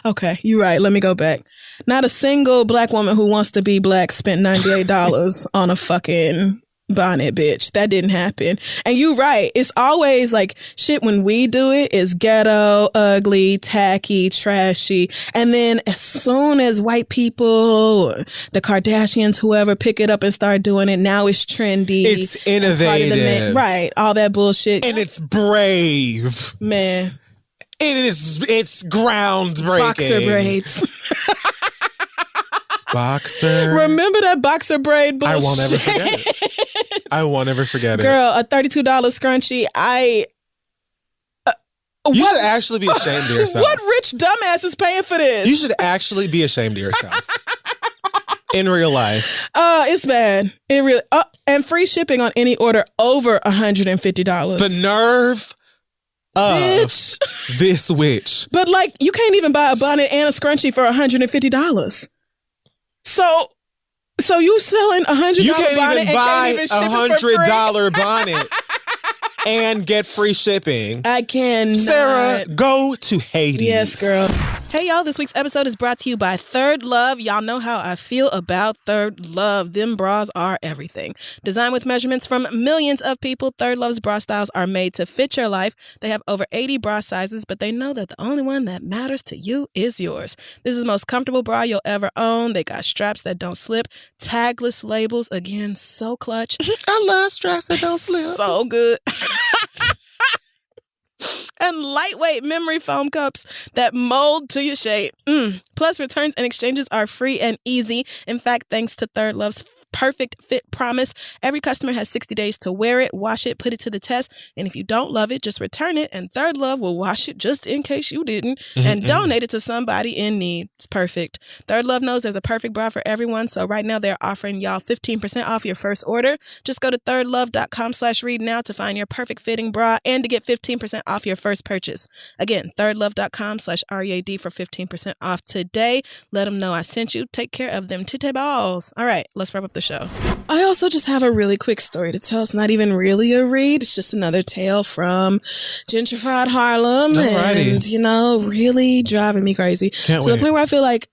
Okay, you're right. Let me go back. Not a single black woman who wants to be black spent $98 on a fucking bonnet, bitch. That didn't happen. And you right. It's always like shit when we do it is ghetto, ugly, tacky, trashy. And then as soon as white people, the Kardashians, whoever pick it up and start doing it, now it's trendy.
It's innovative.
Right. All that bullshit.
And it's brave.
Man.
It's groundbreaking.
Boxer braids.
Boxer.
Remember that boxer braid bullshit?
I won't ever forget it. I won't ever forget it.
Girl, a $32 scrunchie.
You should actually be ashamed of yourself.
What rich dumbass is paying for this?
You should actually be ashamed of yourself. In real life.
It's bad. It really. And free shipping on any order over $150.
The nerve of this witch.
But like, you can't even buy a bonnet and a scrunchie for $150. So you selling $100 bonnet
you can't
and
even buy
can't even ship
$100 bonnet and get free shipping.
I cannot.
Sarah, go to Hades.
Yes, girl. Hey, y'all. This week's episode is brought to you by Third Love. Y'all know how I feel about Third Love. Them bras are everything. Designed with measurements from millions of people, Third Love's bra styles are made to fit your life. They have over 80 bra sizes, but they know that the only one that matters to you is yours. This is the most comfortable bra you'll ever own. They got straps that don't slip, tagless labels. Again, so clutch.
I love straps that don't slip.
So good. And lightweight memory foam cups that mold to your shape. Plus, returns and exchanges are free and easy. In fact, thanks to Third Love's perfect fit promise, every customer has 60 days to wear it, wash it, put it to the test. And if you don't love it, just return it. And Third Love will wash it just in case you didn't and donate it to somebody in need. It's perfect. Third Love knows there's a perfect bra for everyone. So right now they're offering y'all 15% off your first order. Just go to thirdlove.com/read now to find your perfect fitting bra and to get 15% off your first purchase. Again, thirdlove.com/READ for 15% off today. Let them know I sent you. Take care of them titty balls. All right, let's wrap up the show. I also just have a really quick story to tell. It's not even really a read. It's just another tale from gentrified Harlem.
Alrighty.
And, you know, really driving me crazy.
Can't
to
wait.
the point where I feel like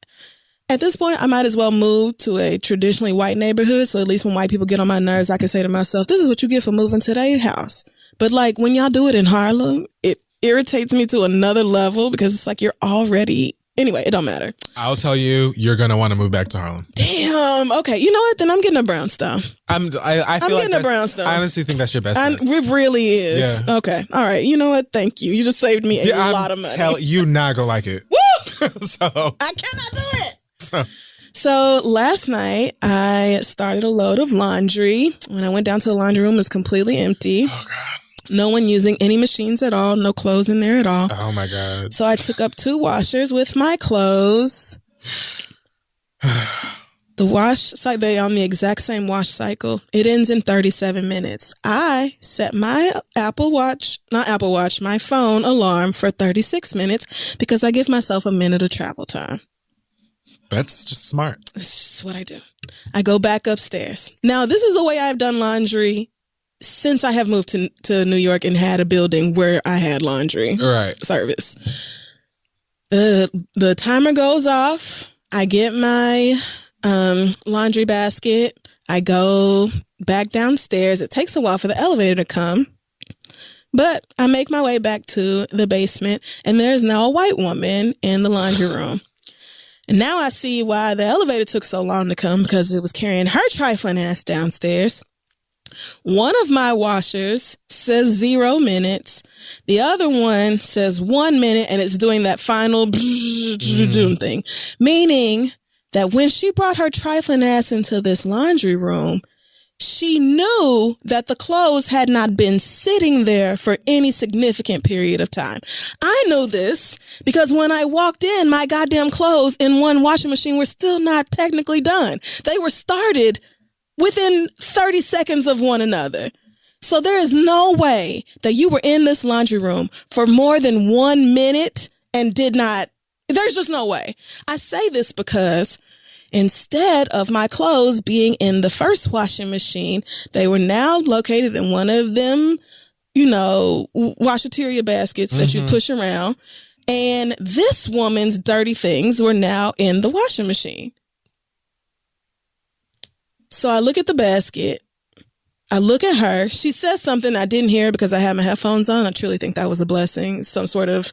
at this point, I might as well move to a traditionally white neighborhood. So at least when white people get on my nerves, I can say to myself, this is what you get for moving to their house. But like when y'all do it in Harlem, it irritates me to another level because it's like you're already Anyway, it don't matter.
I'll tell you, you're going to want to move back to Harlem.
Damn. Okay. You know what? Then I'm getting a brownstone.
I feel
I'm getting a brownstone.
I honestly think that's your best bet.
It really is. Yeah. Okay. All right. You know what? Thank you. You just saved me a lot of money.
You not going to like it.
Woo!
So
I cannot do it. So last night, I started a load of laundry. When I went down to the laundry room, it was completely empty.
Oh, God.
No one using any machines at all. No clothes in there at all.
Oh, my God.
So I took up 2 washers with my clothes. The wash cycle, they on the exact same wash cycle. It ends in 37 minutes. I set my my phone alarm for 36 minutes because I give myself a minute of travel time.
That's just smart.
That's just what I do. I go back upstairs. Now, this is the way I've done laundry since I have moved to New York and had a building where I had laundry service. The timer goes off. I get my laundry basket. I go back downstairs. It takes a while for the elevator to come, but I make my way back to the basement, and there's now a white woman in the laundry room. And now I see why the elevator took so long to come, because it was carrying her trifling ass downstairs. One of my washers says 0 minutes. The other one says 1 minute, and it's doing that final thing. Meaning that when she brought her trifling ass into this laundry room, she knew that the clothes had not been sitting there for any significant period of time. I knew this because when I walked in, my goddamn clothes in one washing machine were still not technically done. They were started within 30 seconds of one another. So there is no way that you were in this laundry room for more than 1 minute and did not. There's just no way. I say this because instead of my clothes being in the first washing machine, they were now located in one of them, washateria baskets that you push around. And this woman's dirty things were now in the washing machine. So I look at the basket. I look at her. She says something I didn't hear because I had my headphones on. I truly think that was a blessing. Some sort of,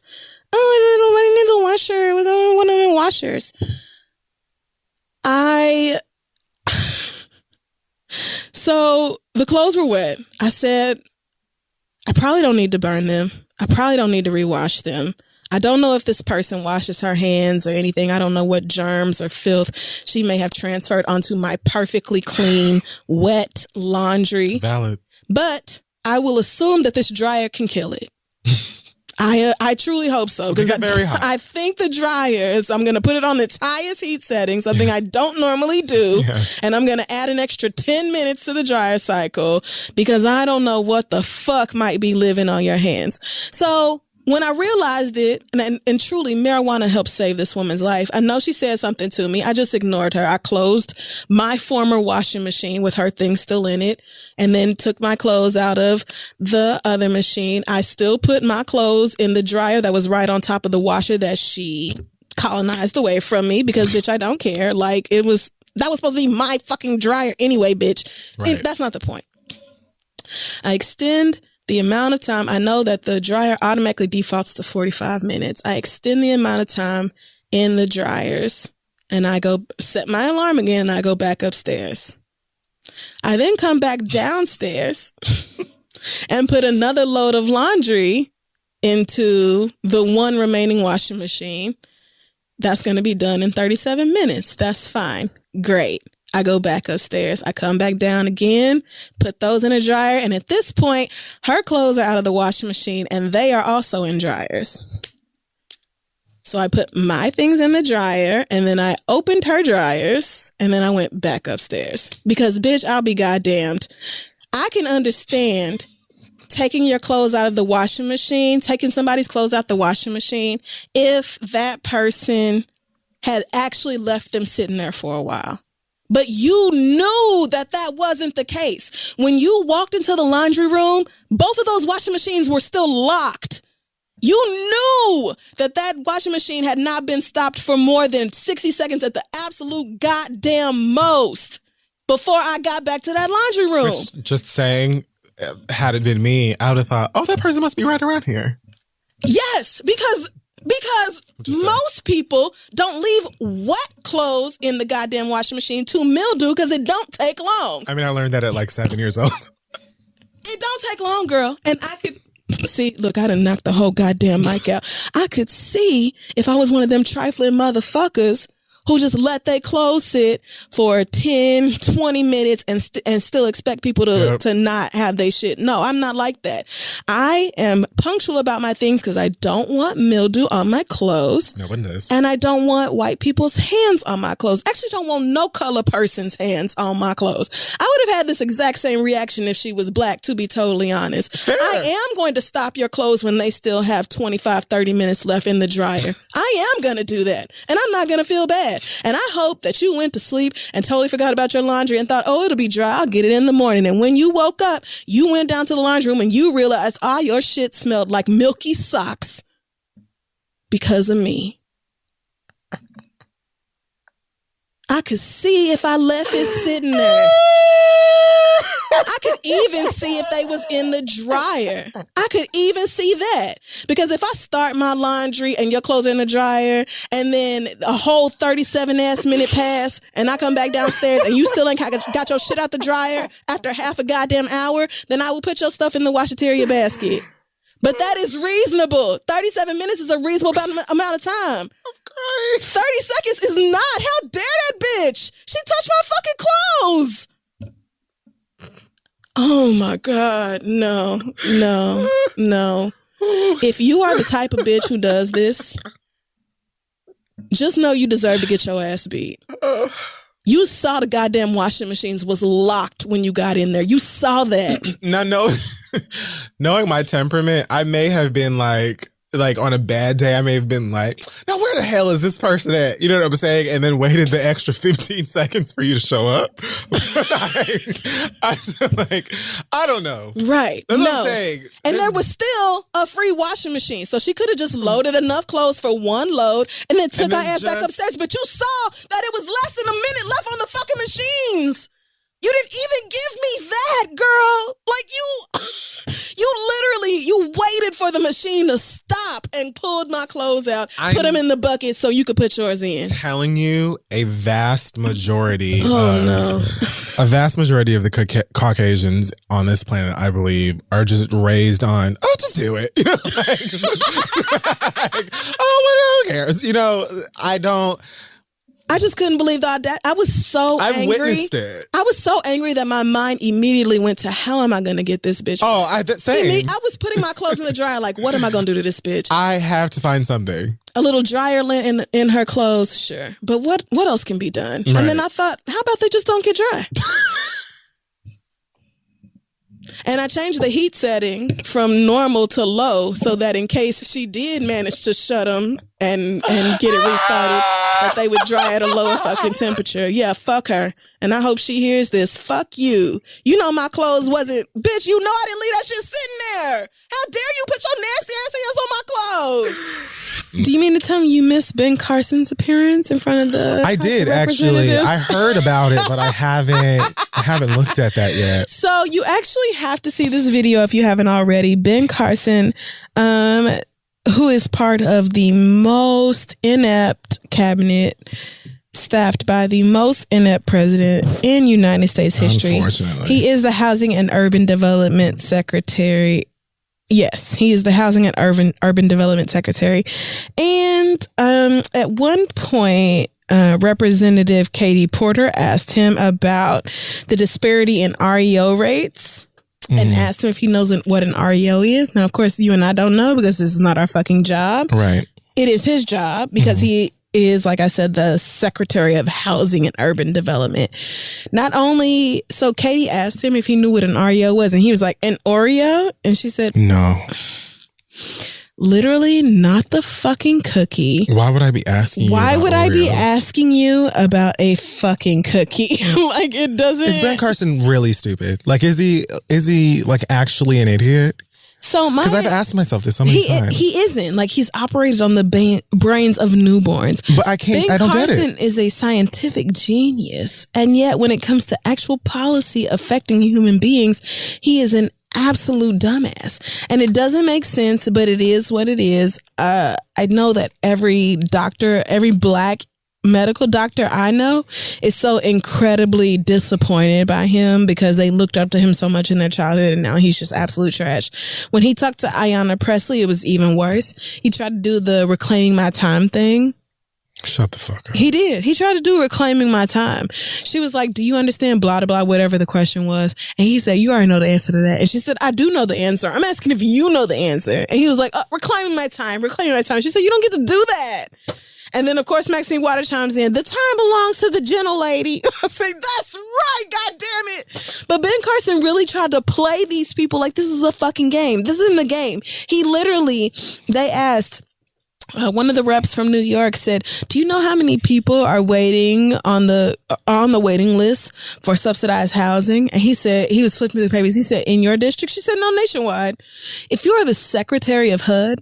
I need the washer. It was only one of the washers. So the clothes were wet. I said, I probably don't need to burn them. I probably don't need to rewash them. I don't know if this person washes her hands or anything. I don't know what germs or filth she may have transferred onto my perfectly clean, wet laundry.
Valid.
But I will assume that this dryer can kill it. I truly hope so, because I think the dryers, I'm going to put it on its highest heat setting, something I don't normally do, and I'm going to add an extra 10 minutes to the dryer cycle because I don't know what the fuck might be living on your hands. So when I realized it, and truly marijuana helped save this woman's life, I know she said something to me. I just ignored her. I closed my former washing machine with her things still in it, and then took my clothes out of the other machine. I still put my clothes in the dryer that was right on top of the washer that she colonized away from me because, bitch, I don't care. Like, that was supposed to be my fucking dryer anyway, bitch. Right. That's not the point. I extend the amount of time. I know that the dryer automatically defaults to 45 minutes. I extend the amount of time in the dryers, and I go set my alarm again, and I go back upstairs. I then come back downstairs and put another load of laundry into the one remaining washing machine. That's going to be done in 37 minutes. That's fine. Great. I go back upstairs. I come back down again, put those in a dryer. And at this point, her clothes are out of the washing machine and they are also in dryers. So I put my things in the dryer, and then I opened her dryers, and then I went back upstairs. Because, bitch, I'll be goddamned. I can understand taking your clothes out of the washing machine, taking somebody's clothes out the washing machine, if that person had actually left them sitting there for a while. But you knew that wasn't the case. When you walked into the laundry room, both of those washing machines were still locked. You knew that washing machine had not been stopped for more than 60 seconds at the absolute goddamn most before I got back to that laundry room.
Just saying, had it been me, I would have thought, oh, that person must be right around here.
Yes, because Because most people don't leave wet clothes in the goddamn washing machine to mildew because it don't take long.
I mean, I learned that at like 7 years old.
It don't take long, girl. And I could see, look, I done knocked the whole goddamn mic out. I could see if I was one of them trifling motherfuckers who just let their clothes sit for 10, 20 minutes and still expect people to not have their shit. No, I'm not like that. I am punctual about my things because I don't want mildew on my clothes.
No one does.
And I don't want white people's hands on my clothes. Actually, don't want no color person's hands on my clothes. I would have had this exact same reaction if she was black, to be totally honest. Fair. I am going to stop your clothes when they still have 25, 30 minutes left in the dryer. I am going to do that. And I'm not going to feel bad. And I hope that you went to sleep and totally forgot about your laundry and thought, oh, it'll be dry. I'll get it in the morning. And when you woke up, you went down to the laundry room and you realized all your shit smelled like milky socks because of me. I could see if I left it sitting there. I could even see if they was in the dryer. I could even see that. Because if I start my laundry and your clothes are in the dryer and then a whole 37 ass minute pass and I come back downstairs and you still ain't got your shit out the dryer after half a goddamn hour, then I will put your stuff in the washateria basket. But that is reasonable. 37 minutes is a reasonable amount of time. 30 seconds is not. How dare that bitch? She touched my fucking clothes. Oh my God. No. If you are the type of bitch who does this, just know you deserve to get your ass beat. You saw the goddamn washing machines was locked when you got in there. You saw that.
Now, knowing my temperament, I may have been like on a bad day, I may have been like, now where the hell is this person at? You know what I'm saying? And then waited the extra 15 seconds for you to show up. I don't know.
Right.
That's what I'm saying.
And there was still a free washing machine. So she could have just loaded enough clothes for one load and then took her ass back upstairs. But you saw that it was less than a minute left on the fucking machines. You didn't even give me that, girl. Like you waited for the machine to stop and pulled my clothes out, put them in the bucket so you could put yours in.
Telling you, a vast majority of the Caucasians on this planet, I believe, are just raised on, oh, just do it. You know, who cares? You know,
I just couldn't believe that. I was so angry.
Witnessed it.
I was so angry that my mind immediately went to, how am I going to get this bitch?
Oh, same.
I was putting my clothes in the dryer like, what am I going to do to this bitch?
I have to find something.
A little dryer lint in her clothes, sure. But what else can be done? Right. And then I thought, how about they just don't get dry? And I changed the heat setting from normal to low so that in case she did manage to shut them and get it restarted, that they would dry at a lower fucking temperature. Yeah, fuck her. And I hope she hears this. Fuck you. You know my clothes wasn't... Bitch, you know I didn't leave that shit sitting there. How dare you put your nasty ass hands on my clothes? Do you mean to tell me you missed Ben Carson's appearance in front of the...
I did, actually. I heard about it, but I haven't looked at that yet.
So you actually have to see this video if you haven't already. Ben Carson, who is part of the most inept cabinet, staffed by the most inept president in United States history.
Unfortunately.
He is the Housing and Urban Development Secretary. Yes, he is the Housing and Urban Development Secretary. And at one point, Representative Katie Porter asked him about the disparity in REO rates and asked him if he knows what an REO is. Now, of course, you and I don't know because this is not our fucking job.
Right.
It is his job because he is, like I said, the Secretary of Housing and Urban Development. Not only, so Katie asked him if he knew what an REO was, and he was like, an Oreo? And she said,
no.
Literally not the fucking cookie.
Why would I be asking you?
Why would I be
Oreos?
Asking you about a fucking cookie? Like, it doesn't...
Is Ben Carson really stupid? Like, is he like actually an idiot?
So
because I've asked myself this so many times.
He isn't. Like, he's operated on the brains of newborns.
But I don't get it. Ben Carson
is a scientific genius. And yet when it comes to actual policy affecting human beings, he is an absolute dumbass. And it doesn't make sense, but it is what it is. I know that every black medical doctor I know is so incredibly disappointed by him because they looked up to him so much in their childhood and now he's just absolute trash. When he talked to Ayanna Pressley, it was even worse. He tried to do the reclaiming my time thing.
Shut the fuck up.
He did. He tried to do reclaiming my time. She was like, do you understand blah, blah, blah, whatever the question was. And he said, you already know the answer to that. And she said, I do know the answer. I'm asking if you know the answer. And he was like, reclaiming my time. She said, you don't get to do that. And then, of course, Maxine Water chimes in, the time belongs to the gentle lady. I say, that's right, God damn it. But Ben Carson really tried to play these people like this is a fucking game. This isn't a game. He literally, they asked, one of the reps from New York said, do you know how many people are waiting on the waiting list for subsidized housing? And he said, he was flipping through the papers. He said, in your district? She said, no, nationwide. If you're the secretary of HUD,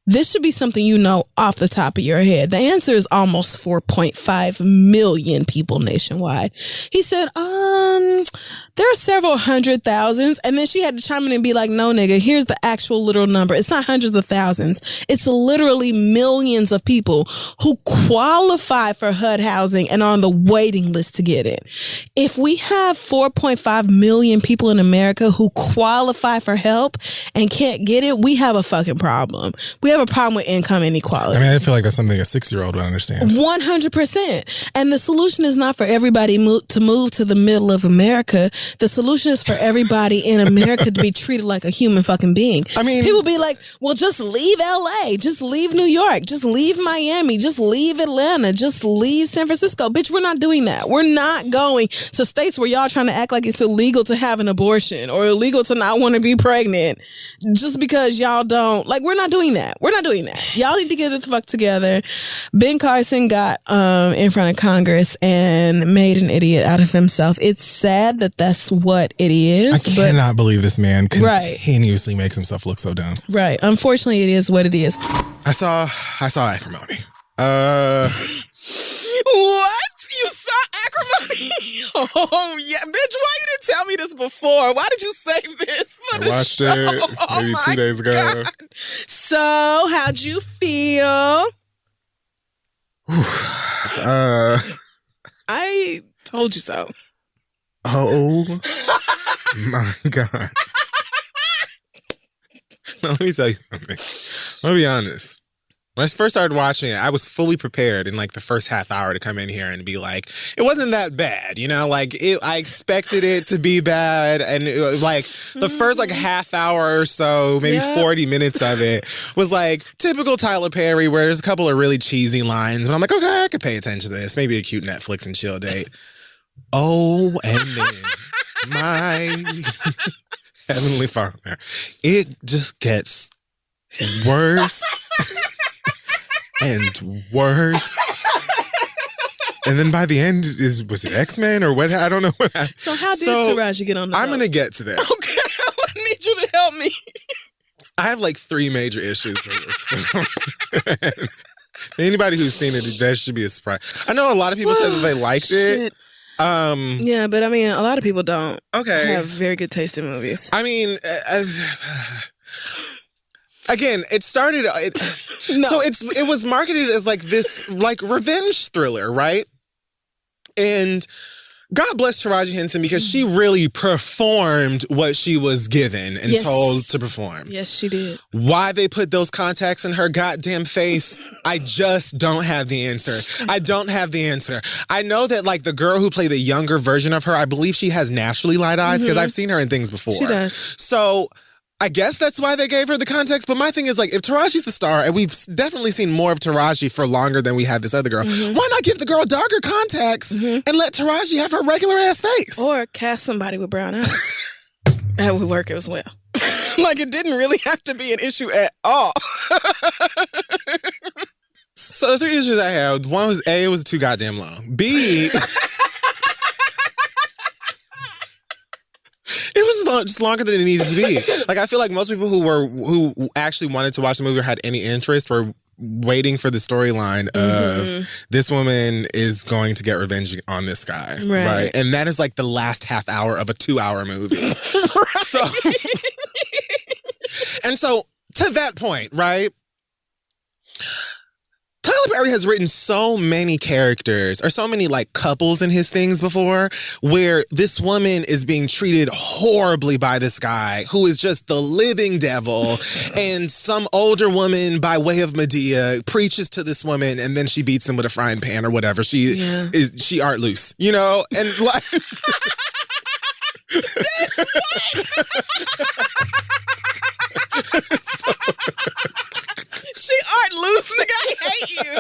this should be something you know off the top of your head. The answer is almost 4.5 million people nationwide. He said, there are several hundred thousands. And then she had to chime in and be like, no, nigga, here's the actual literal number. It's not hundreds of thousands. It's literally millions of people who qualify for HUD housing and are on the waiting list to get it. If we have 4.5 million people in America who qualify for help and can't get it, we have a fucking problem. We have a problem with income inequality.
I mean, I feel like that's something a 6-year-old would understand.
100%. And the solution is not for everybody to move to the middle of America. The solution is for everybody in America to be treated like a human fucking being.
I mean,
people be like, well, just leave LA, just leave New York, just leave Miami, just leave Atlanta, just leave San Francisco. Bitch, we're not doing that. We're not going to states where y'all trying to act like it's illegal to have an abortion or illegal to not want to be pregnant just because y'all don't. Like, we're not doing that. We're not doing that. Y'all need to get the fuck together. Ben Carson got in front of Congress and made an idiot out of himself. It's sad that that's what it is.
I cannot believe this man continuously makes himself look so dumb.
Right. Unfortunately, it is what it is.
I saw acrimony.
What? You saw acrimony? Oh, yeah. Bitch, why you didn't tell me this before? Why did you say this?
I watched it maybe 2 days ago.
God. So, how'd you feel? I told you so.
Oh, my God. Now, let me tell you something. I'm going to be honest. When I first started watching it, I was fully prepared in like the first half hour to come in here and be like, it wasn't that bad, you know? Like, I expected it to be bad. And it was like the first like half hour or so, maybe 40 minutes of it was like typical Tyler Perry, where there's a couple of really cheesy lines. And I'm like, okay, I could pay attention to this. Maybe a cute Netflix and chill date. Oh, and then my Heavenly Father, it just gets worse and worse. And then by the end, was it X-Men or what? I don't know what happened.
So how did Taraji get on the
I'm
boat?
going to get to that.
Okay, I need you to help me.
I have like 3 major issues with this film. Anybody who's seen it, that should be a surprise. I know a lot of people said that they liked it.
Yeah, but I mean, a lot of people don't have very good taste in movies.
I mean, again, it started. So it was marketed as like this like revenge thriller, right? And God bless Taraji Henson because she really performed what she was given and told to perform.
Yes, she did.
Why they put those contacts in her goddamn face, I just don't have the answer. I don't have the answer. I know that like the girl who played the younger version of her, I believe she has naturally light eyes because I've seen her in things before.
She does.
So I guess that's why they gave her the context. But my thing is, like, if Taraji's the star, and we've definitely seen more of Taraji for longer than we had this other girl, why not give the girl darker contacts and let Taraji have her regular ass face?
Or cast somebody with brown eyes. That would work as well. Like, it didn't really have to be an issue at all.
So the 3 issues I had, one was A, it was too goddamn long. B, it was just longer than it needed to be. Like, I feel like most people who actually wanted to watch the movie or had any interest were waiting for the storyline of this woman is going to get revenge on this guy. Right. And that is like the last half hour of a 2-hour movie. So, and so to that point, right? Tyler Perry has written so many characters or so many like couples in his things before where this woman is being treated horribly by this guy who is just the living devil, and some older woman by way of Medea preaches to this woman and then she beats him with a frying pan or whatever. She art loose, you know? And like
She art loose, nigga. I hate you.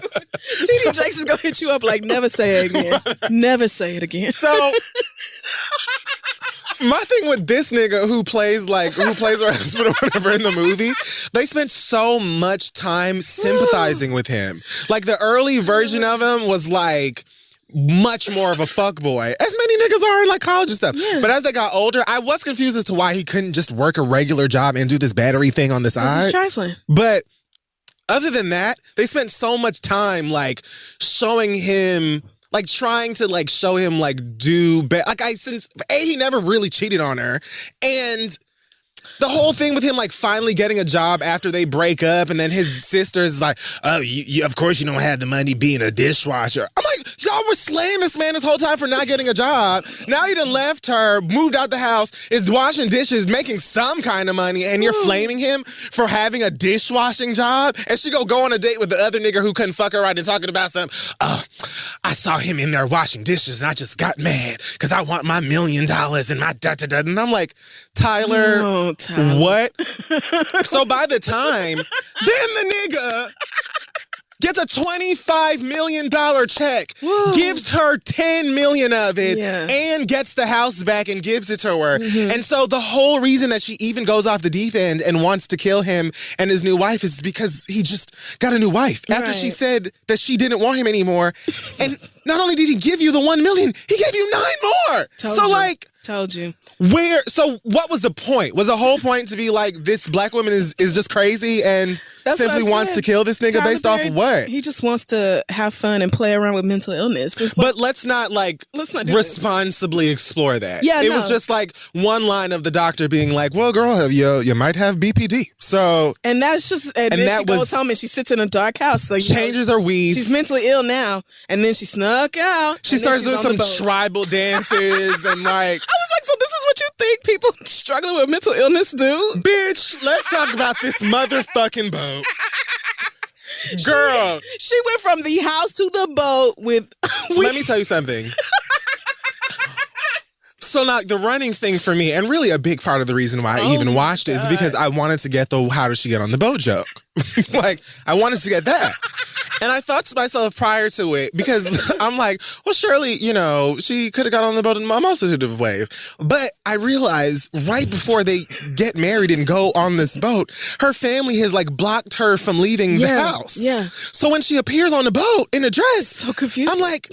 TD Jakes is gonna hit you up like, never say it again. Never say it again.
So my thing with this nigga who plays her husband or whatever in the movie, they spent so much time sympathizing with him. Like the early version of him was like much more of a fuckboy, as many niggas are in like college and stuff. Yeah. But as they got older, I was confused as to why he couldn't just work a regular job and do this battery thing on the side.
He's trifling.
But other than that, they spent so much time like showing him, like trying to like show him like do better. Like he never really cheated on her, and the whole thing with him like finally getting a job after they break up, and then his sister's like, oh, you of course you don't have the money being a dishwasher. I'm like, y'all were slaying this man this whole time for not getting a job. Now he done left her, moved out the house, is washing dishes, making some kind of money, and you're flaming him for having a dishwashing job? And she go on a date with the other nigga who couldn't fuck her right and talking about something. I saw him in there washing dishes and I just got mad because I want my $1 million and my da-da-da. And I'm like, Tyler. What? So by the time, then the nigga gets a $25 million check, gives her $10 million of it, and gets the house back and gives it to her. And so the whole reason that she even goes off the deep end and wants to kill him and his new wife is because he just got a new wife after she said that she didn't want him anymore. And not only did he give you the $1 million, he gave you 9 more.
Told you.
So what was the point? Was the whole point to be like, this black woman is just crazy and simply wants to kill this nigga Tyler based Perry, off of what?
He just wants to have fun and play around with mental illness.
But let's not responsibly explore that. Yeah, it was just like one line of the doctor being like, well, girl, you might have BPD. So
and that's just and then she goes home and she sits in a dark house. So
changes her weave.
She's mentally ill now. And then she snuck out.
She starts doing some tribal dances and like
I was like, so this is what you think people struggling with mental illness do?
Bitch, let's talk about this motherfucking boat. Girl.
She went from the house to the boat with...
Let me tell you something. So now the running thing for me, and really a big part of the reason why I even watched it is because I wanted to get the how did she get on the boat joke. Like, I wanted to get that. And I thought to myself prior to it, because I'm like, well, surely, she could have got on the boat in a multitude of ways. But I realized right before they get married and go on this boat, her family has like blocked her from leaving the house. Yeah. So when she appears on the boat in a dress,
so confused.
I'm like,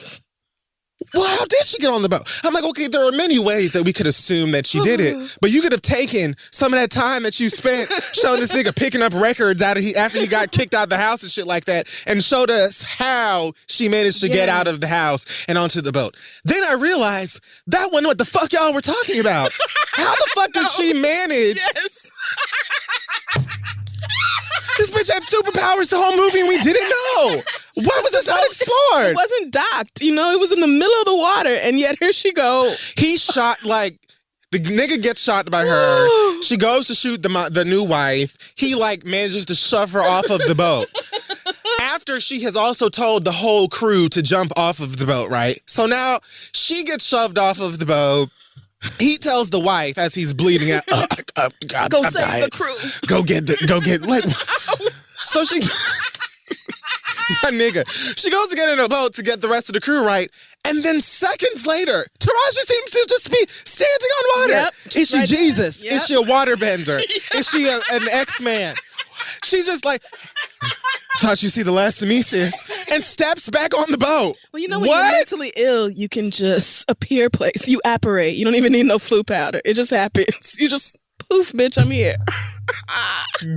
well, how did she get on the boat? I'm like, okay, there are many ways that we could assume that she did it, but you could have taken some of that time that you spent showing this nigga picking up records after he got kicked out of the house and shit like that, and showed us how she managed to get out of the house and onto the boat. Then I realized that wasn't what the fuck y'all were talking about. How the fuck did she manage?
Yes.
This bitch had superpowers the whole movie and we didn't know. Why was this not explored?
It wasn't docked, it was in the middle of the water, and yet here she go.
He shot like, the nigga gets shot by her. She goes to shoot the new wife. He like manages to shove her off of the boat. After she has also told the whole crew to jump off of the boat, right? So now she gets shoved off of the boat. He tells the wife as he's bleeding out,
go save the crew.
Go get, like, so she, my nigga, she goes to get in a boat to get the rest of the crew right. And then seconds later, Taraji seems to just be standing on water.
Yep,
is she Jesus?
Yep.
Is she a waterbender? Is she an X-Man? She's just like, thought you see the last of me, sis, and steps back on the boat.
Well, when you're mentally ill, you can just appear place. You apparate. You don't even need no flu powder. It just happens. You just, poof, bitch, I'm here.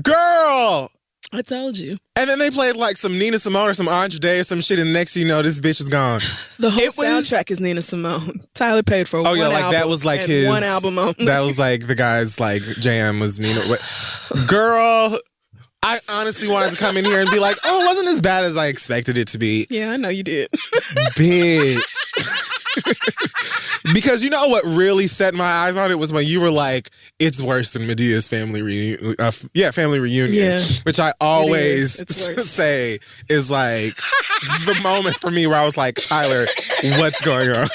Girl.
I told you.
And then they played like some Nina Simone or some Andre Day or some shit, and next thing you know, this bitch is gone.
The whole soundtrack is Nina Simone. Tyler paid for one album.
That was like his
one album only.
That was like the guy's like jam was Nina. Girl, I honestly wanted to come in here and be like, oh, it wasn't as bad as I expected it to be.
Yeah, I know you did.
Bitch. Because you know what really set my eyes on it was when you were like, it's worse than Medea's family reunion. Family reunion. Yeah. Which I always say is like the moment for me where I was like, Tyler, what's going on?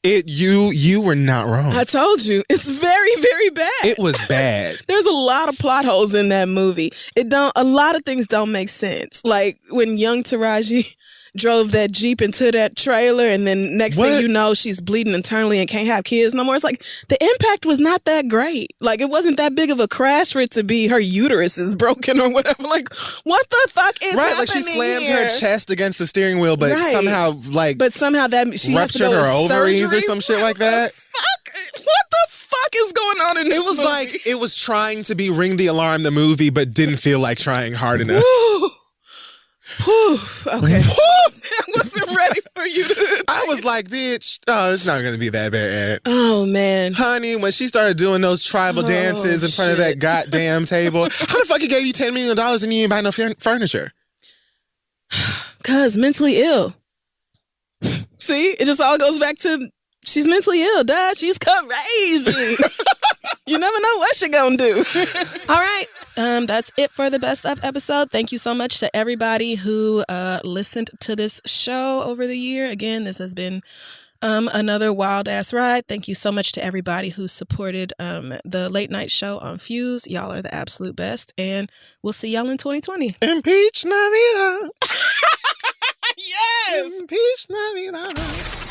You were not wrong.
I told you. It's very, very bad.
It was bad.
There's a lot of plot holes in that movie. A lot of things don't make sense. Like when young Taraji drove that Jeep into that trailer, and then next thing you know, she's bleeding internally and can't have kids no more. It's like the impact was not that great. Like it wasn't that big of a crash for it to be her uterus is broken or whatever. Like what the fuck is happening
like she slammed her chest against the steering wheel, but somehow that she ruptured her ovaries or some shit like that.
What the fuck is going on in this movie?
It was like it was trying to be Ring the Alarm the movie, but didn't feel like trying hard enough.
Whew, okay. I wasn't ready for you to.
I was like, bitch, it's not going to be that bad.
Oh, man.
Honey, when she started doing those tribal dances in front of that goddamn table, how the fuck he gave you $10 million and you didn't buy no furniture?
Because mentally ill. See? It just all goes back to she's mentally ill, duh. She's crazy. You never know what she gonna do. All right. That's it for the Best Of episode. Thank you so much to everybody who listened to this show over the year. Again, this has been another wild ass ride. Thank you so much to everybody who supported the late night show on Fuse. Y'all are the absolute best, and we'll see y'all in 2020.
Impeach Navidad.
Yes.
Impeach Navidad.